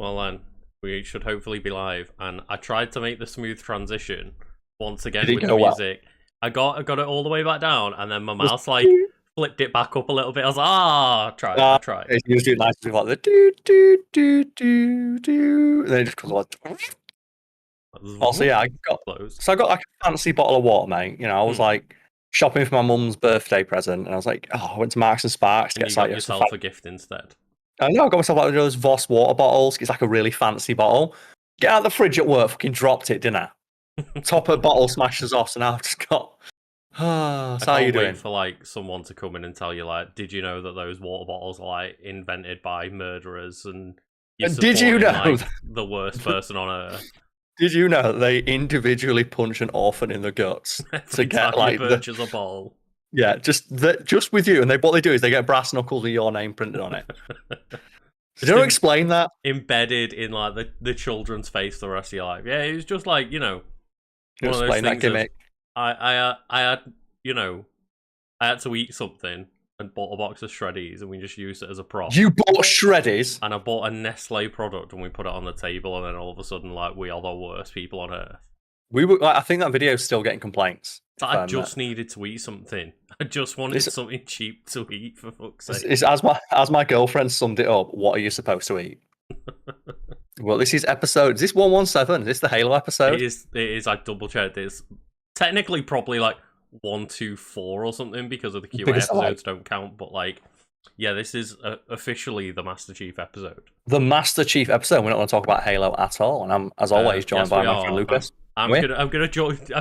Well then, we should hopefully be live. And I tried to make the smooth transition once again with the music. Well? I got it all the way back down, and then my mouse like flipped it back up a little bit. I was like, I tried. It's usually nice to like the do do do do do, and then it just goes like. Also, yeah, I got like a fancy bottle of water, mate. You know, I was like shopping for my mum's birthday present, and I was like, I went to Marks and Sparks to get yourself a gift instead. I know, I got myself like those Voss water bottles. It's like a really fancy bottle. Get out of the fridge at work, fucking dropped it, didn't I? Top of bottle smashes off, so now I've just got. So how you doing? Wait for like someone to come in and tell you like, did you know that those water bottles are like invented by murderers and did you know like, the worst person on earth? Did you know that they individually punch an orphan in the guts to get like a bottle? Yeah, just with you, and what they do is they get brass knuckles with your name printed on it. Did you explain that? Embedded in like the children's face the rest of your life. Yeah, it was just like, you know, one of those things that gimmick. I had, you know, I had to eat something and bought a box of Shreddies, and we just used it as a prop. You bought Shreddies? And I bought a Nestle product, and we put it on the table, and then all of a sudden, like, we are the worst people on earth. We were. I think that video is still getting complaints. I just needed to eat something. I just wanted something cheap to eat, for fuck's sake. It's, as my girlfriend summed it up, what are you supposed to eat? Well, this is episode. Is this 117? Is this the Halo episode? It is. I double checked this. Technically, probably like 124 or something because of the QA episodes don't count. But like, yeah, this is officially the Master Chief episode. The Master Chief episode. We're not going to talk about Halo at all. And I'm, as always, joined by my friend Lucas. I'm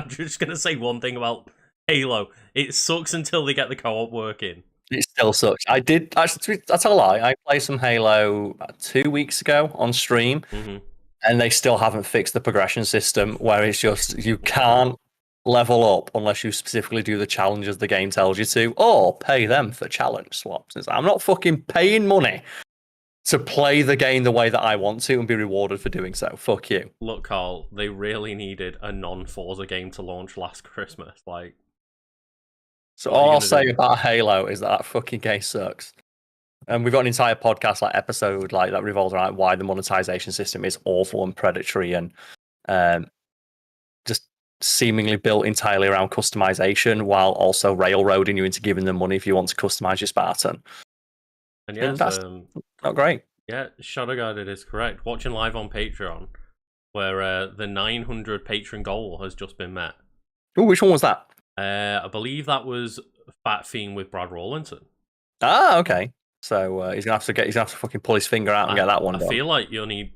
just gonna say one thing about Halo. It sucks until they get the co-op working. It still sucks. I did actually. That's a lie. I played some Halo 2 weeks ago on stream, and they still haven't fixed the progression system. Where it's just you can't level up unless you specifically do the challenges the game tells you to, or pay them for challenge swaps. I'm not fucking paying money to play the game the way that I want to and be rewarded for doing so. Fuck you. Look, Karl, they really needed a non-Forza game to launch last Christmas. Like, so all I'll say about Halo is that fucking game sucks. And we've got an entire podcast, like episode, like that revolves around why the monetization system is awful and predatory and just seemingly built entirely around customization while also railroading you into giving them money if you want to customize your Spartan. And yeah, that's not great. Yeah, Shadow Guarded is correct. Watching live on Patreon, where the 900 patron goal has just been met. Oh, which one was that? I believe that was Fat Fiend with Brad Rawlinson. Ah, okay. So he's gonna have to fucking pull his finger out and get that one done. I feel like you'll need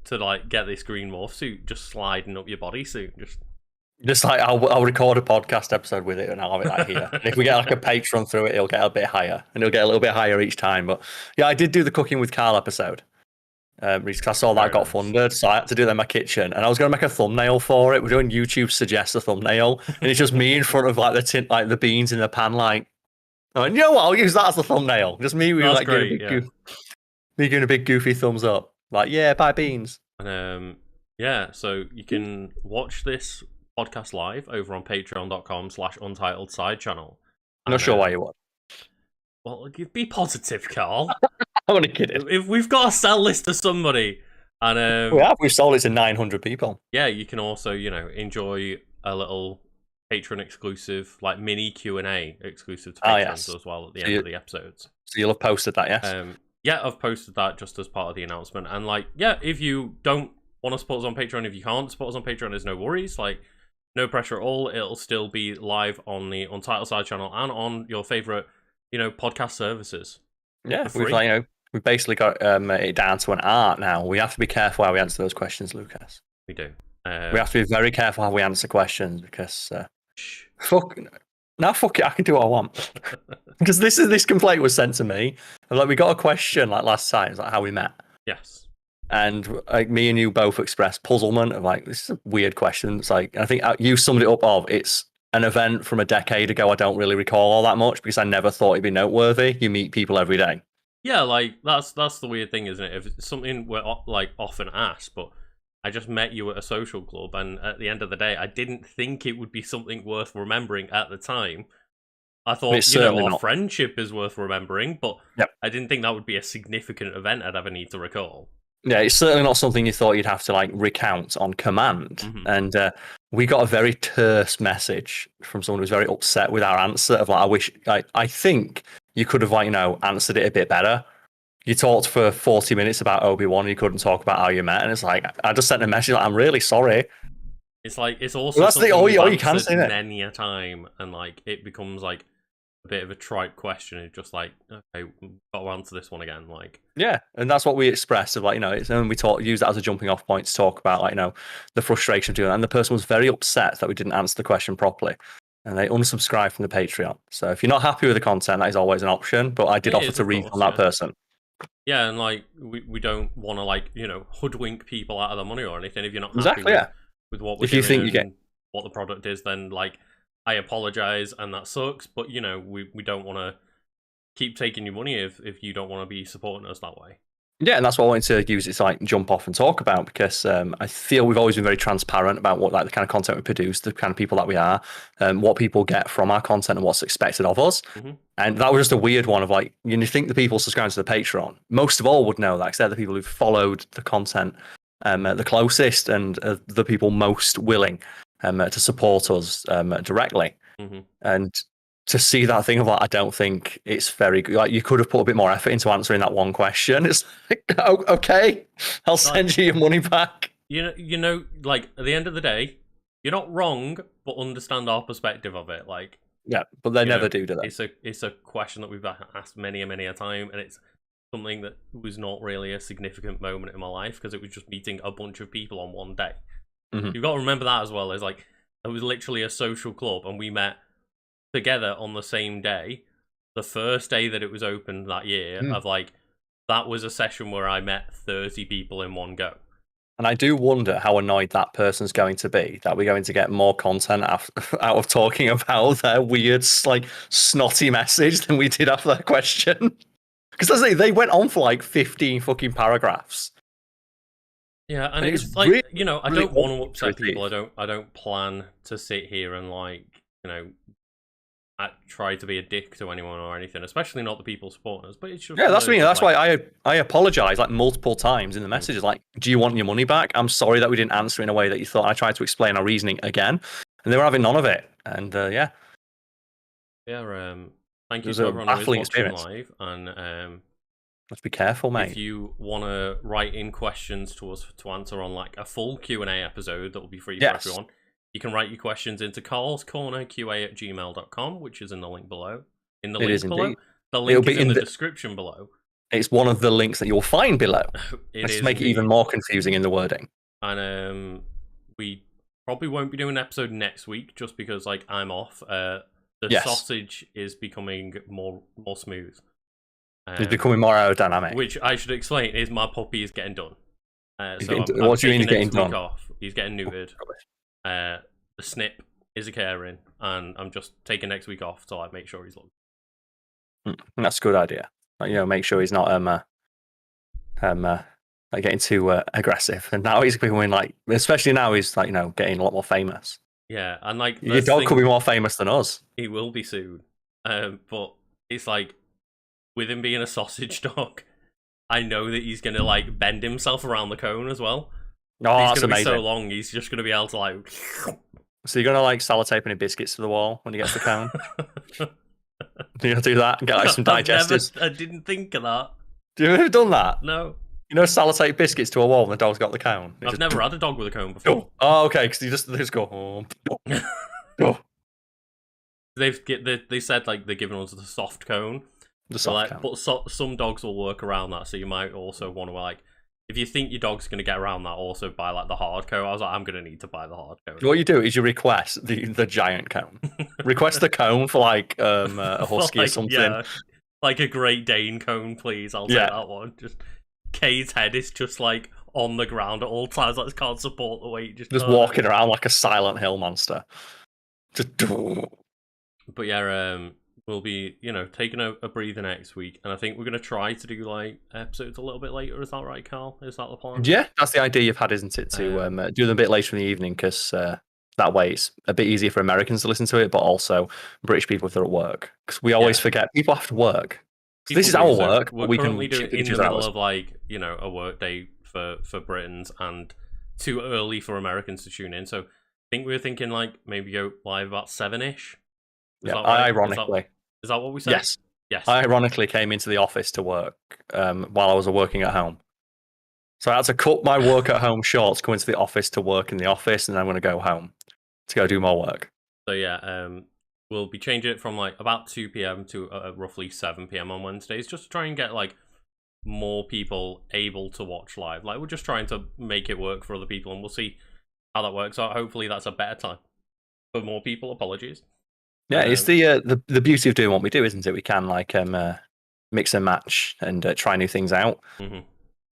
to like get this green morph suit just sliding up your body suit. Just like I'll record a podcast episode with it and I'll have it like here. And if we get like a patron through it, it'll get a bit higher, and it'll get a little bit higher each time. But yeah, I did do the cooking with Karl episode because I saw that got funded, so I had to do that in my kitchen, and I was going to make a thumbnail for it. We're doing YouTube suggest a thumbnail, and it's just me in front of like the beans in the pan, like. I went, you know what? I'll use that as the thumbnail. Just me with like giving a big goofy thumbs up, like buy beans. And yeah, so you can watch this podcast live over on patreon.com/untitled side channel. I'm not sure why you would. Well, be positive, Karl. I'm only kidding. If we've got to sell this to somebody, and we've sold it to 900 people. Yeah, you can also enjoy a little patron exclusive, like mini Q&A exclusive to patrons as well at the end of the episodes. So you'll have posted that, yes? Yeah, I've posted that just as part of the announcement. And if you don't want to support us on Patreon, if you can't support us on Patreon, there's no worries. Like, no pressure at all. It'll still be live on the Untitled side channel and on your favorite, podcast services. Yeah, we've basically got it down to an art now. We have to be careful how we answer those questions, Lucas. We do. We have to be very careful how we answer questions because fuck it, I can do what I want. Because this complaint was sent to me. Like, we got a question like last time, it's like how we met. Yes. And like me and you both expressed puzzlement of like, this is a weird question. It's like, I think you summed it up of it's an event from a decade ago I don't really recall all that much because I never thought it'd be noteworthy. You meet people every day. Yeah, like that's the weird thing, isn't it? If it's something we're like often asked, but I just met you at a social club, and at the end of the day, I didn't think it would be something worth remembering at the time. I thought, our friendship is worth remembering, but I didn't think that would be a significant event I'd ever need to recall. Yeah, it's certainly not something you thought you'd have to like recount on command. Mm-hmm. And we got a very terse message from someone who was very upset with our answer of like, I think you could have like, answered it a bit better. You talked for 40 minutes about Obi-Wan and you couldn't talk about how you met. And it's like, I just sent a message like, I'm really sorry. It's like, it's also Well, that's all you can say many a time, and like it becomes like a bit of a trite question. It's just like, okay, we've got to answer this one again. Like, yeah, and that's what we expressed of like, it's and we use that as a jumping off point to talk about like, the frustration of doing that. And the person was very upset that we didn't answer the question properly. And they unsubscribed from the Patreon. So if you're not happy with the content, that is always an option. But I did offer to refund that person. Yeah, and like we don't want to like hoodwink people out of the money or anything. If you're not happy exactly, with what we're doing, you think you get what the product is, then like I apologize, and that sucks. But we don't want to keep taking your money if you don't want to be supporting us that way. Yeah, and that's what I wanted to use it to like jump off and talk about, because I feel we've always been very transparent about what like the kind of content we produce, the kind of people that we are, what people get from our content and what's expected of us. Mm-hmm. And that was just a weird one of like, you think the people subscribing to the Patreon, most of all would know that, because they're the people who've followed the content the closest and the people most willing to support us directly. Mm-hmm. And to see that thing of like, I don't think it's very good. Like, you could have put a bit more effort into answering that one question. It's like, oh, okay, I'll send you your money back. Like at the end of the day, you're not wrong, but understand our perspective of it. Like, yeah, but they never do that. It's a question that we've asked many a time, and it's something that was not really a significant moment in my life because it was just meeting a bunch of people on one day. Mm-hmm. You've got to remember that as well. It's like it was literally a social club, and we met together on the same day, the first day that it was open that year. Of like, that was a session where I met 30 people in one go. And I do wonder how annoyed that person's going to be that we're going to get more content out of talking about their weird, like, snotty message than we did after that question. Because they went on for like 15 fucking paragraphs. Yeah, and it's like, really, I don't want to upset people. I don't plan to sit here and like, I try to be a dick to anyone or anything, especially not the people supporting us. But it's just that's me. That's why I apologize like multiple times in the messages. Like, do you want your money back? I'm sorry that we didn't answer in a way that you thought. I tried to explain our reasoning again, and they were having none of it. And yeah. Thank you to everyone who is watching live, and let's be careful, mate. If you want to write in questions to us to answer on like a full Q&A episode that will be free for everyone, you can write your questions into karlscornerQA@gmail.com, which is in the link below. In the link below. The link is in the description below. It's one of the links that you'll find below. Let's make it even more confusing in the wording. And we probably won't be doing an episode next week just because like I'm off. The sausage is becoming more smooth. It's becoming more aerodynamic. Which I should explain is my puppy is getting done. What do you mean he's getting done? He's getting neutered. The snip is occurring, and I'm just taking next week off to like make sure he's looked. That's a good idea. Like, make sure he's not like getting too aggressive. And now he's becoming like, especially now he's like getting a lot more famous. Yeah, and like your dog could be more famous than us. He will be soon. But it's like with him being a sausage dog, I know that he's gonna like bend himself around the cone as well. Oh, he's that's gonna amazing. be so long, he's just gonna be able to like. So you're gonna like sellotape any biscuits to the wall when he gets the cone? Do you do that and get like some digestives? I didn't think of that. Do you ever done that? No. Sellotape biscuits to a wall when the dog's got the cone. I've never had a dog with a cone before. Oh, okay, because they just go. They said like they're giving us the soft cone. The soft cone. But some dogs will work around that, so you might also want to like. If you think your dog's going to get around that, also buy like the hard cone. I was like, I'm going to need to buy the hard cone. What you do is you request the giant cone. Request the cone for like a husky or something. Yeah, like a Great Dane cone, please. I'll take that one. Just Kay's head is just like on the ground at all times. Like can't support the weight. Just walking around like a Silent Hill monster. Just. But yeah, we'll be, taking a breather next week, and I think we're going to try to do, like, episodes a little bit later. Is that right, Karl? Is that the plan? Yeah, that's the idea you've had, isn't it? To do them a bit later in the evening, because that way it's a bit easier for Americans to listen to it, but also British people if they're at work. Because we always forget, people have to work. This is our work. We're currently in the middle of, like, a work day for Britons and too early for Americans to tune in. So I think we were thinking like maybe go live about 7-ish. Yeah, that right? ironically. Is that what we said? Yes. Yes. I ironically came into the office to work while I was working at home. So I had to cut my work at home short to go into the office to work in the office, and then I'm going to go home to go do more work. So yeah, we'll be changing it from like about 2 p.m. to roughly 7 p.m. on Wednesdays, just to try and get like more people able to watch live. Like we're just trying to make it work for other people, and we'll see how that works out. Hopefully that's a better time for more people. Apologies. Yeah, it's the beauty of doing what we do, isn't it? We can like mix and match and try new things out. Mm-hmm.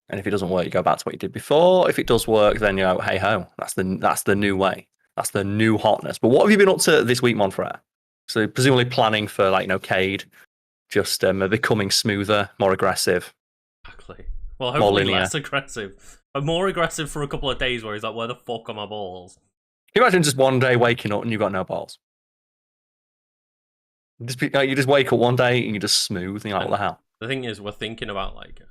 And if it doesn't work, you go back to what you did before. If it does work, then you go, hey ho, that's the new way. That's the new hotness. But what have you been up to this week, Monfrere? So presumably planning for like Cade, just becoming smoother, more aggressive. Exactly. Well, hopefully less aggressive, but more aggressive for a couple of days. Where he's like, "Where the fuck are my balls?" Can you imagine just one day waking up and you've got no balls? You just wake up one day and you're just smooth, and you're like, what the hell? The thing is, we're thinking about like,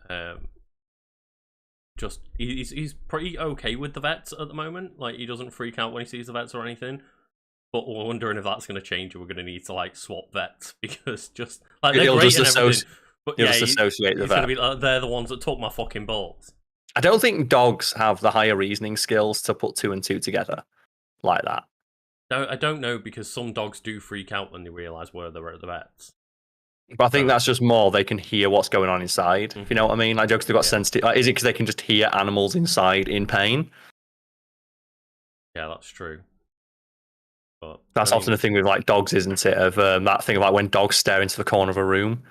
just he's pretty okay with the vets at the moment. Like he doesn't freak out when he sees the vets or anything. But we're wondering if that's going to change, and we're going to need to like swap vets because just like they're great and everything. But yeah, associate he's going to be like, they're the ones that took my fucking balls. I don't think dogs have the higher reasoning skills to put 2 and 2 together like that. No, I don't know, because some dogs do freak out when they realise where they're at the vets. But I think that's just more they can hear what's going on inside. If you know what I mean? Like dogs, they've got sensitive. Is it because they can just hear animals inside in pain? Yeah, that's true. But that's often the thing with like dogs, isn't it? Of that thing of like when dogs stare into the corner of a room,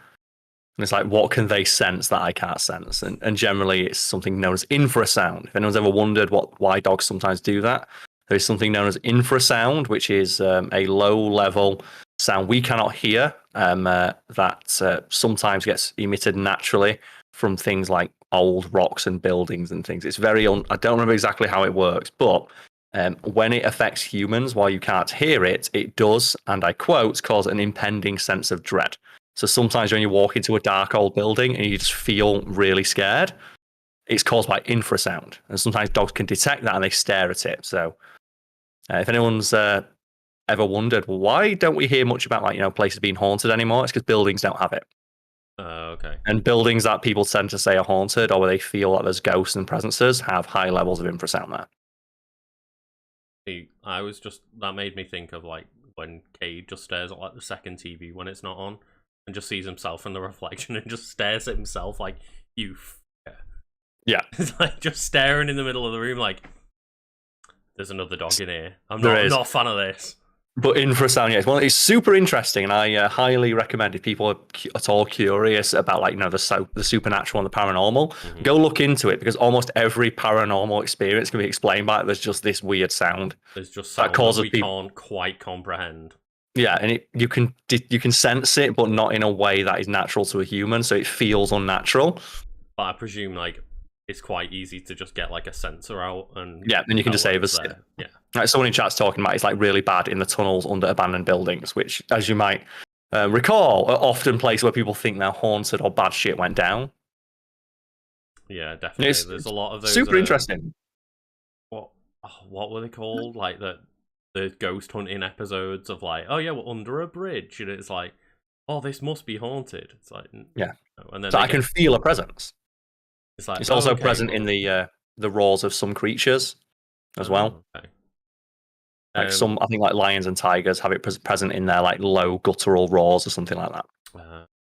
and it's like, what can they sense that I can't sense? And generally, it's something known as infrasound. If anyone's ever wondered why dogs sometimes do that, there is something known as infrasound, which is a low-level sound we cannot hear that sometimes gets emitted naturally from things like old rocks and buildings and things. It's very I don't remember exactly how it works, but when it affects humans while you can't hear it, it does, and I quote, cause an impending sense of dread. So sometimes when you walk into a dark old building and you just feel really scared, it's caused by infrasound. And sometimes dogs can detect that and they stare at it. So if anyone's ever wondered, well, why don't we hear much about like places being haunted anymore? It's because buildings don't have it. Okay. And buildings that people tend to say are haunted or where they feel like there's ghosts and presences have high levels of infrasound there. That made me think of like when Cade just stares at like the second TV when it's not on and just sees himself in the reflection and just stares at himself like, you yeah. It's like just staring in the middle of the room like, there's another dog in here. I'm not a fan of this. But infrasound, yes. Well, it's super interesting, and I highly recommend if people are at all curious about like the supernatural and the paranormal, go look into it, because almost every paranormal experience can be explained by there's just this weird sound. There's just sound that we can't quite comprehend. Yeah, and you can sense it, but not in a way that is natural to a human, so it feels unnatural. But I presume like it's quite easy to just get like a sensor out and then you can just save us. Yeah. Like someone in chat's talking about it's like really bad in the tunnels under abandoned buildings, which, as you might recall, are often places where people think they're haunted or bad shit went down. Yeah, definitely. There's a lot of those. Super interesting. What were they called? Like the ghost hunting episodes of like, oh yeah, we're under a bridge, and it's like, oh, this must be haunted. It's like, yeah, no. And then so I can feel a presence. It's like it's also present in the roars of some creatures as well. Okay. Like I think like lions and tigers have it present in their like low guttural roars or something like that.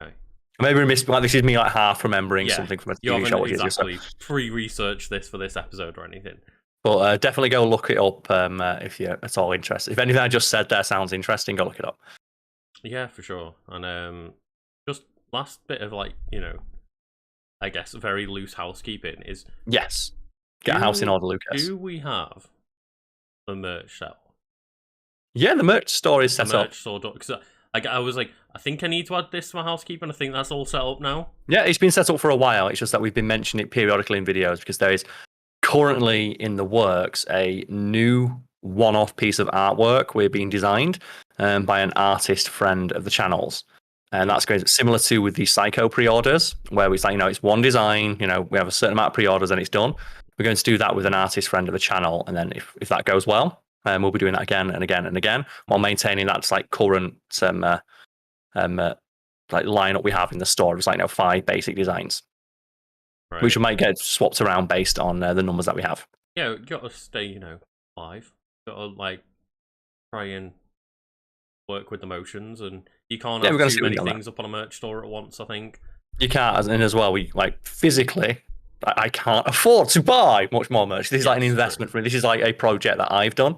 Okay. Maybe this is me like half remembering something from a TV show. You haven't exactly pre-researched this for this episode or anything. But definitely go look it up if you're at all interested. If anything I just said there sounds interesting, go look it up. Yeah, for sure. And just last bit of like, I guess very loose housekeeping is... Yes. Get a house in order, Lucas. Do we have the merch set up? Yeah, the merch store is set up. The merch store, because I was like, I think I need to add this to my housekeeping. I think that's all set up now. Yeah, it's been set up for a while. It's just that we've been mentioning it periodically in videos because there is currently in the works a new one-off piece of artwork we're being designed by an artist friend of the channel's. And that's going similar to with the Psycho pre-orders, where it's like, it's one design, we have a certain amount of pre-orders and it's done. We're going to do that with an artist friend of the channel. And then if that goes well, we'll be doing that again and again and again, while maintaining that like current like lineup we have in the store. It's like 5 basic designs, which might get swapped around based on the numbers that we have. Yeah, you got to stay, live. Got to like try and work with the motions, and you can't have too many things up on a merch store at once. I think you can't, and as well, we like physically. I can't afford to buy much more merch. This is like an investment for me. This is like a project that I've done.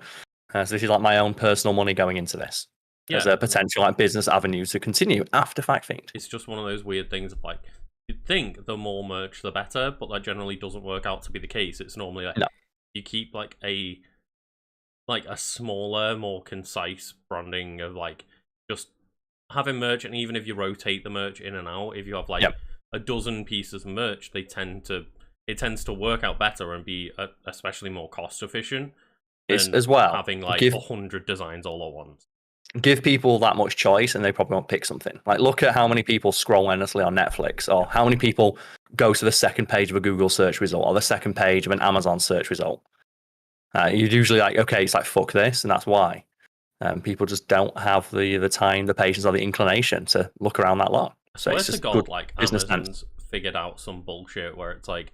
So this is like my own personal money going into this. As a potential like business avenue to continue after Fact Fiend. It's just one of those weird things of like, you'd think the more merch the better, but that generally doesn't work out to be the case. It's normally like you keep like a smaller, more concise branding of like just having merch, and even if you rotate the merch in and out, if you have like a dozen pieces of merch, it tends to work out better and be especially more cost efficient. As well, having like 100 designs all at once. Give people that much choice and they probably won't pick something. Like, look at how many people scroll endlessly on Netflix, or how many people go to the second page of a Google search result or the second page of an Amazon search result. You're usually like, okay, it's like, fuck this, and that's why. People just don't have the time, the patience, or the inclination to look around that lot. So it's just good like Amazon's figured out some bullshit where it's like,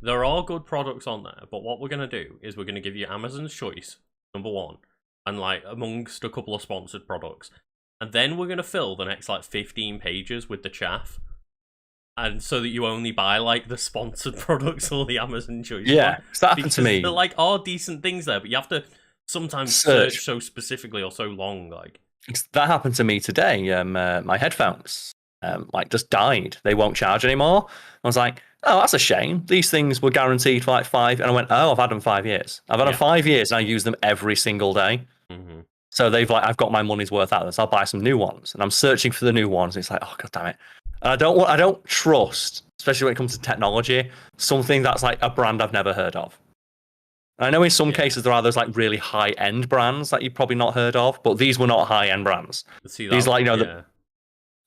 there are good products on there, but what we're going to do is we're going to give you Amazon's choice, number one, and like amongst a couple of sponsored products, and then we're going to fill the next like 15 pages with the chaff, and so that you only buy like the sponsored products or the Amazon choice. Yeah, that happened to me. There like are decent things there, but you have to sometimes search so specifically or so long. Like that happened to me today. My headphones like just died. They won't charge anymore. I was like, oh, that's a shame. These things were guaranteed for like 5, and I went, oh, I've had them 5 years. I've had them 5 years, and I use them every single day. Mm-hmm. So I've got my money's worth out of this. I'll buy some new ones, and I'm searching for the new ones. And it's like, oh god damn it! And I don't trust, especially when it comes to technology, something that's like a brand I've never heard of. I know in some cases there are those like really high end brands that you've probably not heard of, but these were not high end brands. These like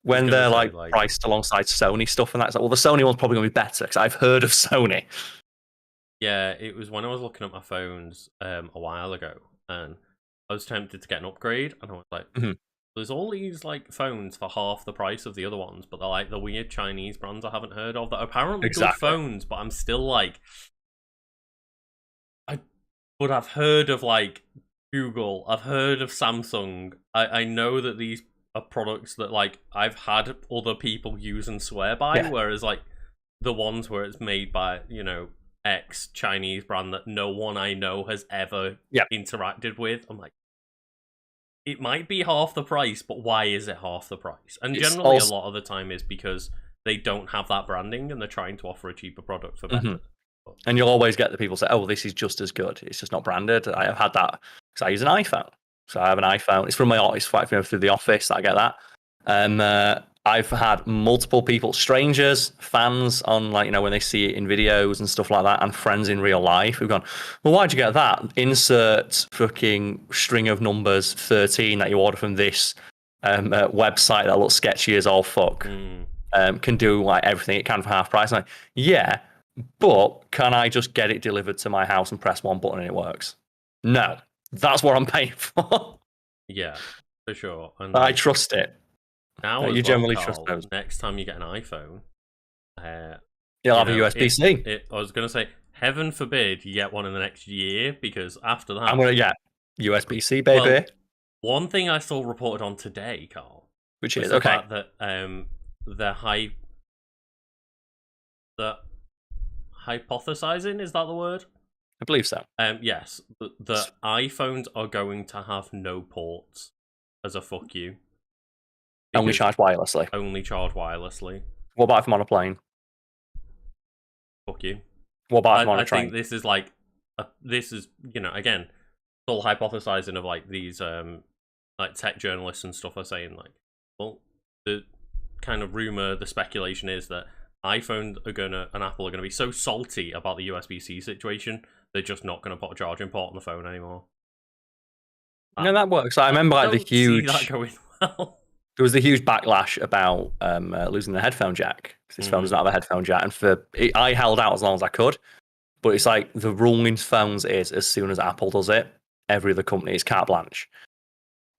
when they're like priced alongside Sony stuff, and that's like, well, the Sony one's probably gonna be better because I've heard of Sony. Yeah, it was when I was looking at my phones a while ago, and I was tempted to get an upgrade, and I was like, there's all these like phones for half the price of the other ones, but they're like the weird Chinese brands I haven't heard of that are apparently good phones, but I'm still like, I would have heard of like Google, I've heard of Samsung, I know that these are products that like I've had other people use and swear by, whereas like the ones where it's made by, X Chinese brand that no one I know has ever interacted with, I'm like, it might be half the price, but why is it half the price? And it's generally a lot of the time is because they don't have that branding and they're trying to offer a cheaper product for better. And you'll always get the people say, oh, well, this is just as good. It's just not branded. I have had that because I use an iPhone. So I have an iPhone. It's from my office, through the office that I get that. And I've had multiple people, strangers, fans on like, when they see it in videos and stuff like that, and friends in real life who've gone, well, why'd you get that? Insert fucking string of numbers 13 that you order from this website that looks sketchy as all fuck. Can do like everything it can for half price. I'm like, yeah, but can I just get it delivered to my house and press one button and it works? No, that's what I'm paying for. Yeah, for sure. And I trust it. Now, you generally trust those. Next time you get an iPhone, you'll have a USB-C. I was going to say, heaven forbid you get one in the next year, because after that, I'm going to USB-C, baby. Well, one thing I saw reported on today, Karl, which is the fact that the hypothesizing, is that the word? I believe so. Yes, the iPhones are going to have no ports as a fuck you. Only charge wirelessly. Only charge wirelessly. What about if I'm on a plane? Fuck you. What about if I'm on a train? I think this is like, again, full hypothesizing of like these like tech journalists and stuff are saying like, well, the kind of rumor, the speculation is that iPhone and Apple are gonna be so salty about the USB-C situation, they're just not gonna put a charging port on the phone anymore. No, that works. I remember like the huge. See that going well. there was a huge backlash about losing the headphone jack. This phone doesn't have a headphone jack, and I held out as long as I could. But it's like the rule in phones is as soon as Apple does it, every other company is carte blanche.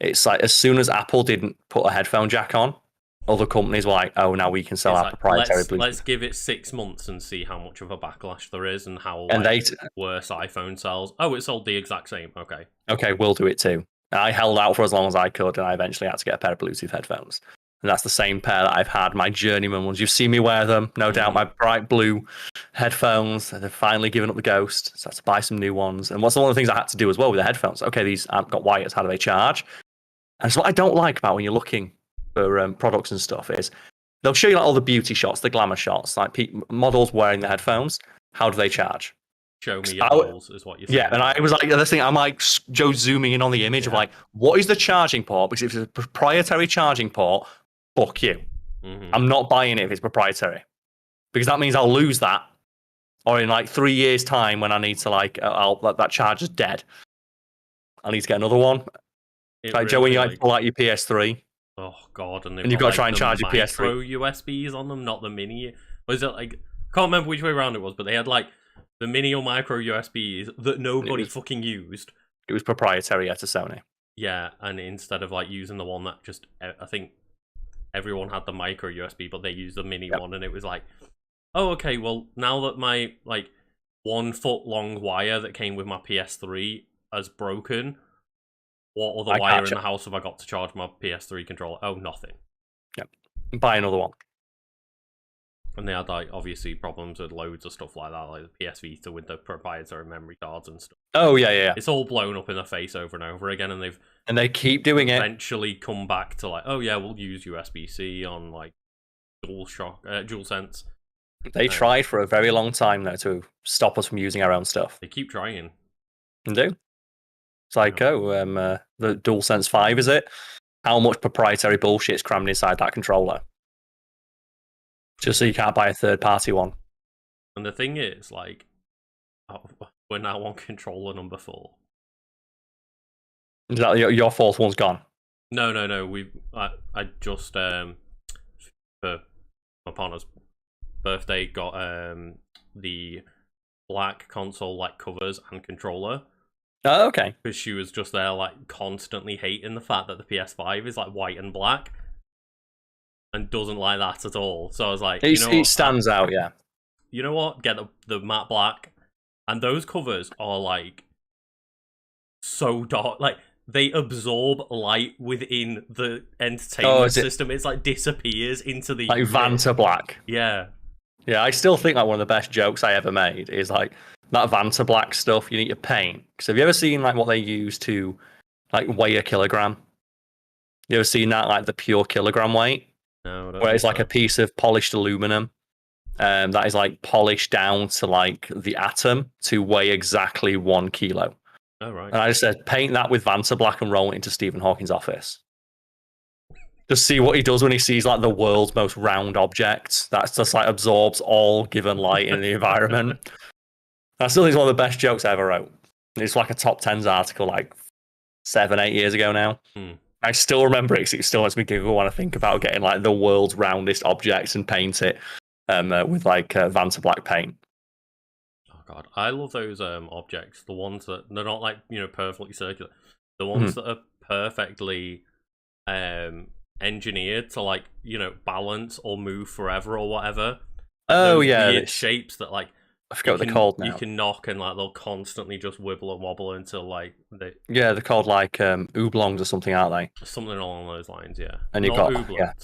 It's like as soon as Apple didn't put a headphone jack on, other companies were like, "Oh, now we can sell our proprietary Bluetooth." Let's give it 6 months and see how much of a backlash there is and how worse iPhone sells. Oh, it sold the exact same. Okay, we'll do it too. I held out for as long as I could, and I eventually had to get a pair of Bluetooth headphones. And that's the same pair that I've had, my journeyman ones. You've seen me wear them, no doubt. My bright blue headphones. They've finally given up the ghost, so I had to buy some new ones. And what's one of the things I had to do as well with the headphones? Okay, these haven't got wires. How do they charge? And so what I don't like about when you're looking for products and stuff is they'll show you like all the beauty shots, the glamour shots, like models wearing the headphones. How do they charge? Show me your balls is what you're saying. Yeah, and I was like, this thing, I'm like Joe zooming in on the image of like, what is the charging port? Because if it's a proprietary charging port, fuck you. I'm not buying it if it's proprietary, because that means I'll lose that, or in like 3 years' time when I need to like, that charger's dead. I need to get another one. Like Joe, when you like pull out your PS3. Oh god, and you've got to try and charge your PS3. Micro USBs on them, not the mini. Was it like? I can't remember which way around it was, but they had like the mini or micro USBs that nobody fucking used. It was proprietary to Sony. Yeah, and instead of like using the one that just, I think everyone had the micro USB, but they used the mini one, and it was like, oh, okay, well, now that my like 1 foot long wire that came with my PS3 has broken, what other wire in the house have I got to charge my PS3 controller? Oh, nothing. Yep. Buy another one. And they had like obviously problems with loads of stuff like that, like the PS Vita with the proprietary memory cards and stuff. Oh yeah. It's all blown up in their face over and over again, and they keep doing it. Eventually come back to like, oh yeah, we'll use USB-C on like DualSense. They tried for a very long time though to stop us from using our own stuff. They keep trying. And do. It's like, the DualSense 5, is it? How much proprietary bullshit is crammed inside that controller? Just so you can't buy a third-party one. And the thing is, like, we're now on controller number 4. Is that your fourth one's gone? No. I just for my partner's birthday got the black console like covers and controller. Oh, okay. Because she was just there like constantly hating the fact that the PS5 is like white and black, and doesn't like that at all. So I was like, it stands out, yeah. You know what? Get the matte black, and those covers are like so dark, like they absorb light within the entertainment system. It's like disappears into the like Vantablack. Yeah. Yeah, I still think like one of the best jokes I ever made is like that Vantablack stuff you need to paint. Because have you ever seen like what they use to like weigh a kilogram? You ever seen that, like the pure kilogram weight? No. Where it's like a piece of polished aluminum that is like polished down to like the atom to weigh exactly 1 kilo. Oh, right. And I just said, paint that with Vantablack and roll it into Stephen Hawking's office. Just see what he does when he sees like the world's most round object that's just like absorbs all given light in the environment. I still think it's one of the best jokes I ever wrote. It's like a top 10s article like 7-8 years ago now. I still remember it because it still makes me giggle when I think about getting like the world's roundest objects and paint it with like Vantablack paint. Oh god, I love those objects. The ones that they're not like perfectly circular. The ones that are perfectly engineered to like balance or move forever or whatever. Oh yeah, weird shapes that like I forgot what they're called now. You can knock and like they'll constantly just wibble and wobble until like they're called like oblongs or something, aren't they? Something along those lines, yeah. And you've got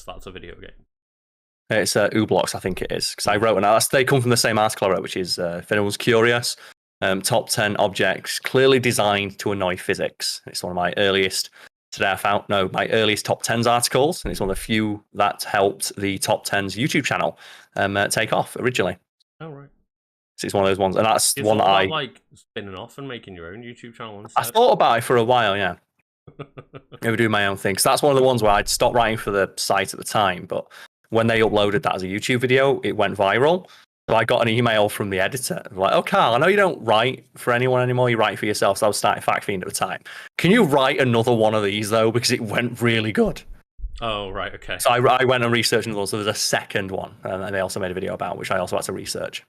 that's a video game. It's Oblocks, I think it is, because I wrote one. They come from the same article I wrote, which is if anyone's curious, top 10 objects clearly designed to annoy physics. It's one of my earliest. Today I found my earliest top 10s articles, and it's one of the few that helped the top 10s YouTube channel take off originally. Oh right. So it's one of those ones, and that's one that I like spinning off and making your own YouTube channel instead. I thought about it for a while, yeah. Maybe do my own thing. So that's one of the ones where I'd stopped writing for the site at the time, but when they uploaded that as a YouTube video, it went viral. So I got an email from the editor, like, "Oh, Karl, I know you don't write for anyone anymore. You write for yourself." So I was starting Fact Fiend at the time. Can you write another one of these though, because it went really good? Oh, right, okay. So I went and researched another one. So there's a second one, and they also made a video about, which I also had to research.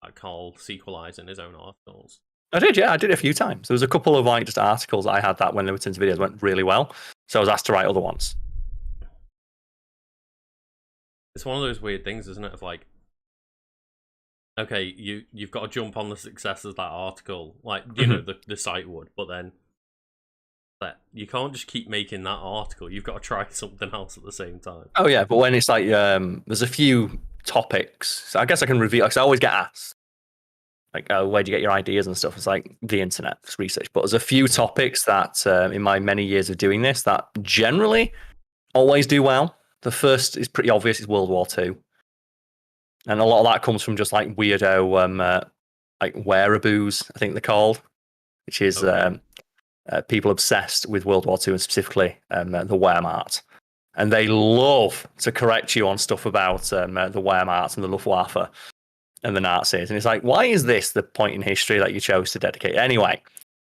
Like Karl sequelizing his own articles. I did, yeah. I did it a few times. There was a couple of like just articles I had that when they were into videos went really well. So I was asked to write other ones. It's one of those weird things, isn't it? Of like, okay, you've got to jump on the success of that article, like you know the site would, but then that you can't just keep making that article. You've got to try something else at the same time. Oh yeah, but when it's like there's a few topics, so I guess I can reveal because I always get asked like, oh, where do you get your ideas and stuff? It's like the internet, it's research. But there's a few topics that in my many years of doing this that generally always do well. The first is pretty obvious, it's World War II. And a lot of that comes from just like weirdo like wearaboos, I think they're called, which is people obsessed with World War II and specifically the Wehrmacht. And they love to correct you on stuff about the Wehrmacht and the Luftwaffe and the Nazis. And it's like, why is this the point in history that you chose to dedicate? Anyway,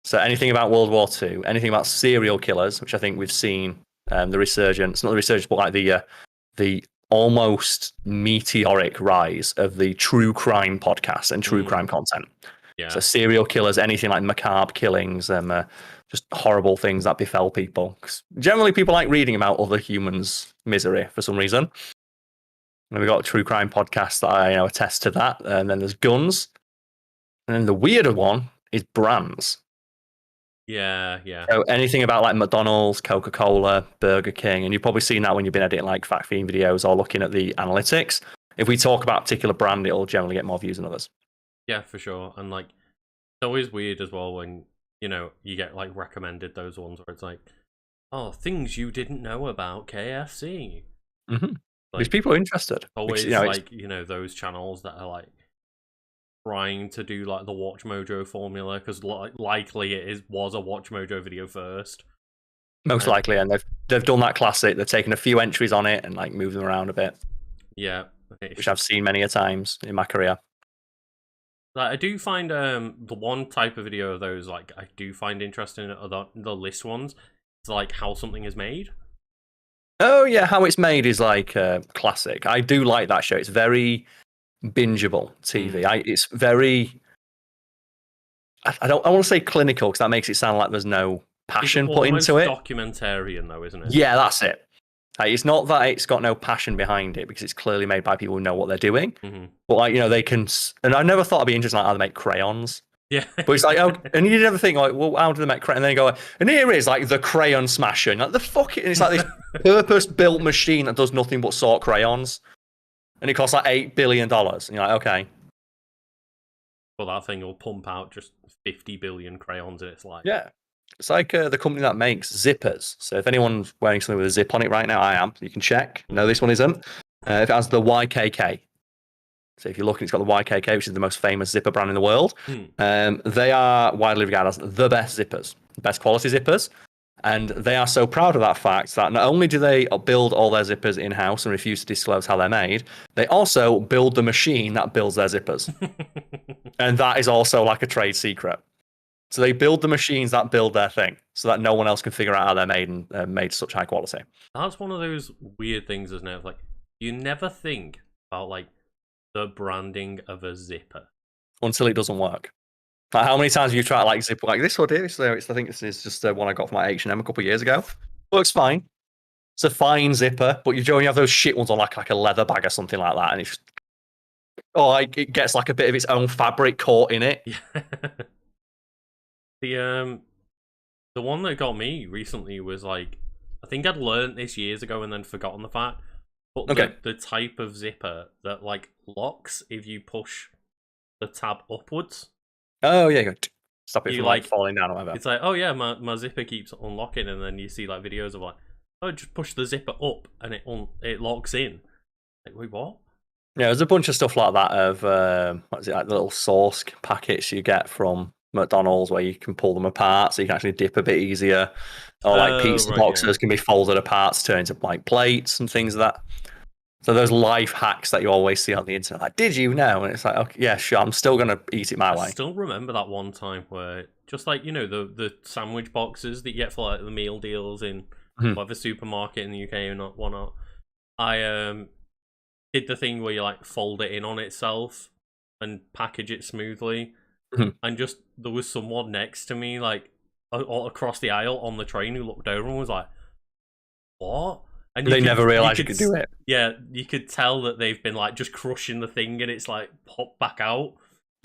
so anything about World War II, anything about serial killers, which I think we've seen the resurgence, not the resurgence, but like the almost meteoric rise of the true crime podcast and true crime content. Yeah. So serial killers, anything like macabre killings, just horrible things that befell people. 'Cause generally, people like reading about other humans' misery for some reason. And we've got a true crime podcast that I attest to that. And then there's guns. And then the weirder one is brands. Yeah, yeah. So anything about like McDonald's, Coca-Cola, Burger King, and you've probably seen that when you've been editing like fact feeding videos or looking at the analytics. If we talk about a particular brand, it'll generally get more views than others. Yeah, for sure. And like, it's always weird as well when you get like recommended those ones where it's like, oh, things you didn't know about KFC. Mm-hmm. Like, because people are interested. Always because, like those channels that are like trying to do like the Watch Mojo formula because likely it was a Watch Mojo video first. Most likely, and they've done that classic. They've taken a few entries on it and like moved them around a bit. Yeah, which I've seen many a times in my career. Like, I do find the one type of video of those like I do find interesting are the list ones. It's like how something is made. Oh yeah, how it's made is like classic. I do like that show. It's very bingeable TV. It's very. I want to say clinical because that makes it sound like there's no passion put into it. Documentarian though, isn't it? Yeah, that's it. It's not that it's got no passion behind it because it's clearly made by people who know what they're doing. Mm-hmm. But like they can, and I never thought it'd be interesting like how they make crayons. Yeah, but it's like, oh, and you never think like, well, how do they make crayon? And then you go, and here is like the crayon smasher, and like the fuck it, and it's like this purpose-built machine that does nothing but sort crayons, and it costs like $8 billion. And you're like, okay, well, that thing will pump out just 50 billion crayons, and it's like, yeah, it's like the company that makes zippers. So if anyone's wearing something with a zip on it right now, I am. You can check. No, this one isn't. If it has the YKK. So if you're looking, it's got the YKK, which is the most famous zipper brand in the world. They are widely regarded as the best zippers, the best quality zippers. And they are so proud of that fact that not only do they build all their zippers in-house and refuse to disclose how they're made, they also build the machine that builds their zippers. And that is also like a trade secret. So they build the machines that build their thing so that no one else can figure out how they're made and made such high quality. That's one of those weird things, isn't it? Like, you never think about like the branding of a zipper until it doesn't work. Like, how many times have you tried like zipper like this one here? I think this is just one I got from my H&M a couple of years ago. Works fine. It's a fine zipper, but you have those shit ones on like a leather bag or something like that, and it's it gets like a bit of its own fabric caught in it. The one that got me recently was like, I think I'd learned this years ago and then forgotten the fact. But the type of zipper that like locks if you push the tab upwards. Oh yeah, stop it from like falling down or whatever. It's like, oh yeah, my zipper keeps unlocking, and then you see like videos of like, oh, just push the zipper up and it locks in. Like, wait, what? Yeah, there's a bunch of stuff like that of what is it, like the little sauce packets you get from McDonald's where you can pull them apart so you can actually dip a bit easier, or like pizza boxes can be folded apart to turn into like plates and things like that. So those life hacks that you always see on the internet, like, did you know? And it's like, okay, yeah, sure, I'm still gonna eat it my way. I still remember that one time where just like the sandwich boxes that you get for like the meal deals in whatever supermarket in the UK or not, whatnot. I did the thing where you like fold it in on itself and package it smoothly, and just there was someone next to me like across the aisle on the train who looked over and was like, "What?" And they never realised you could do it. Yeah, you could tell that they've been like just crushing the thing and it's like popped back out.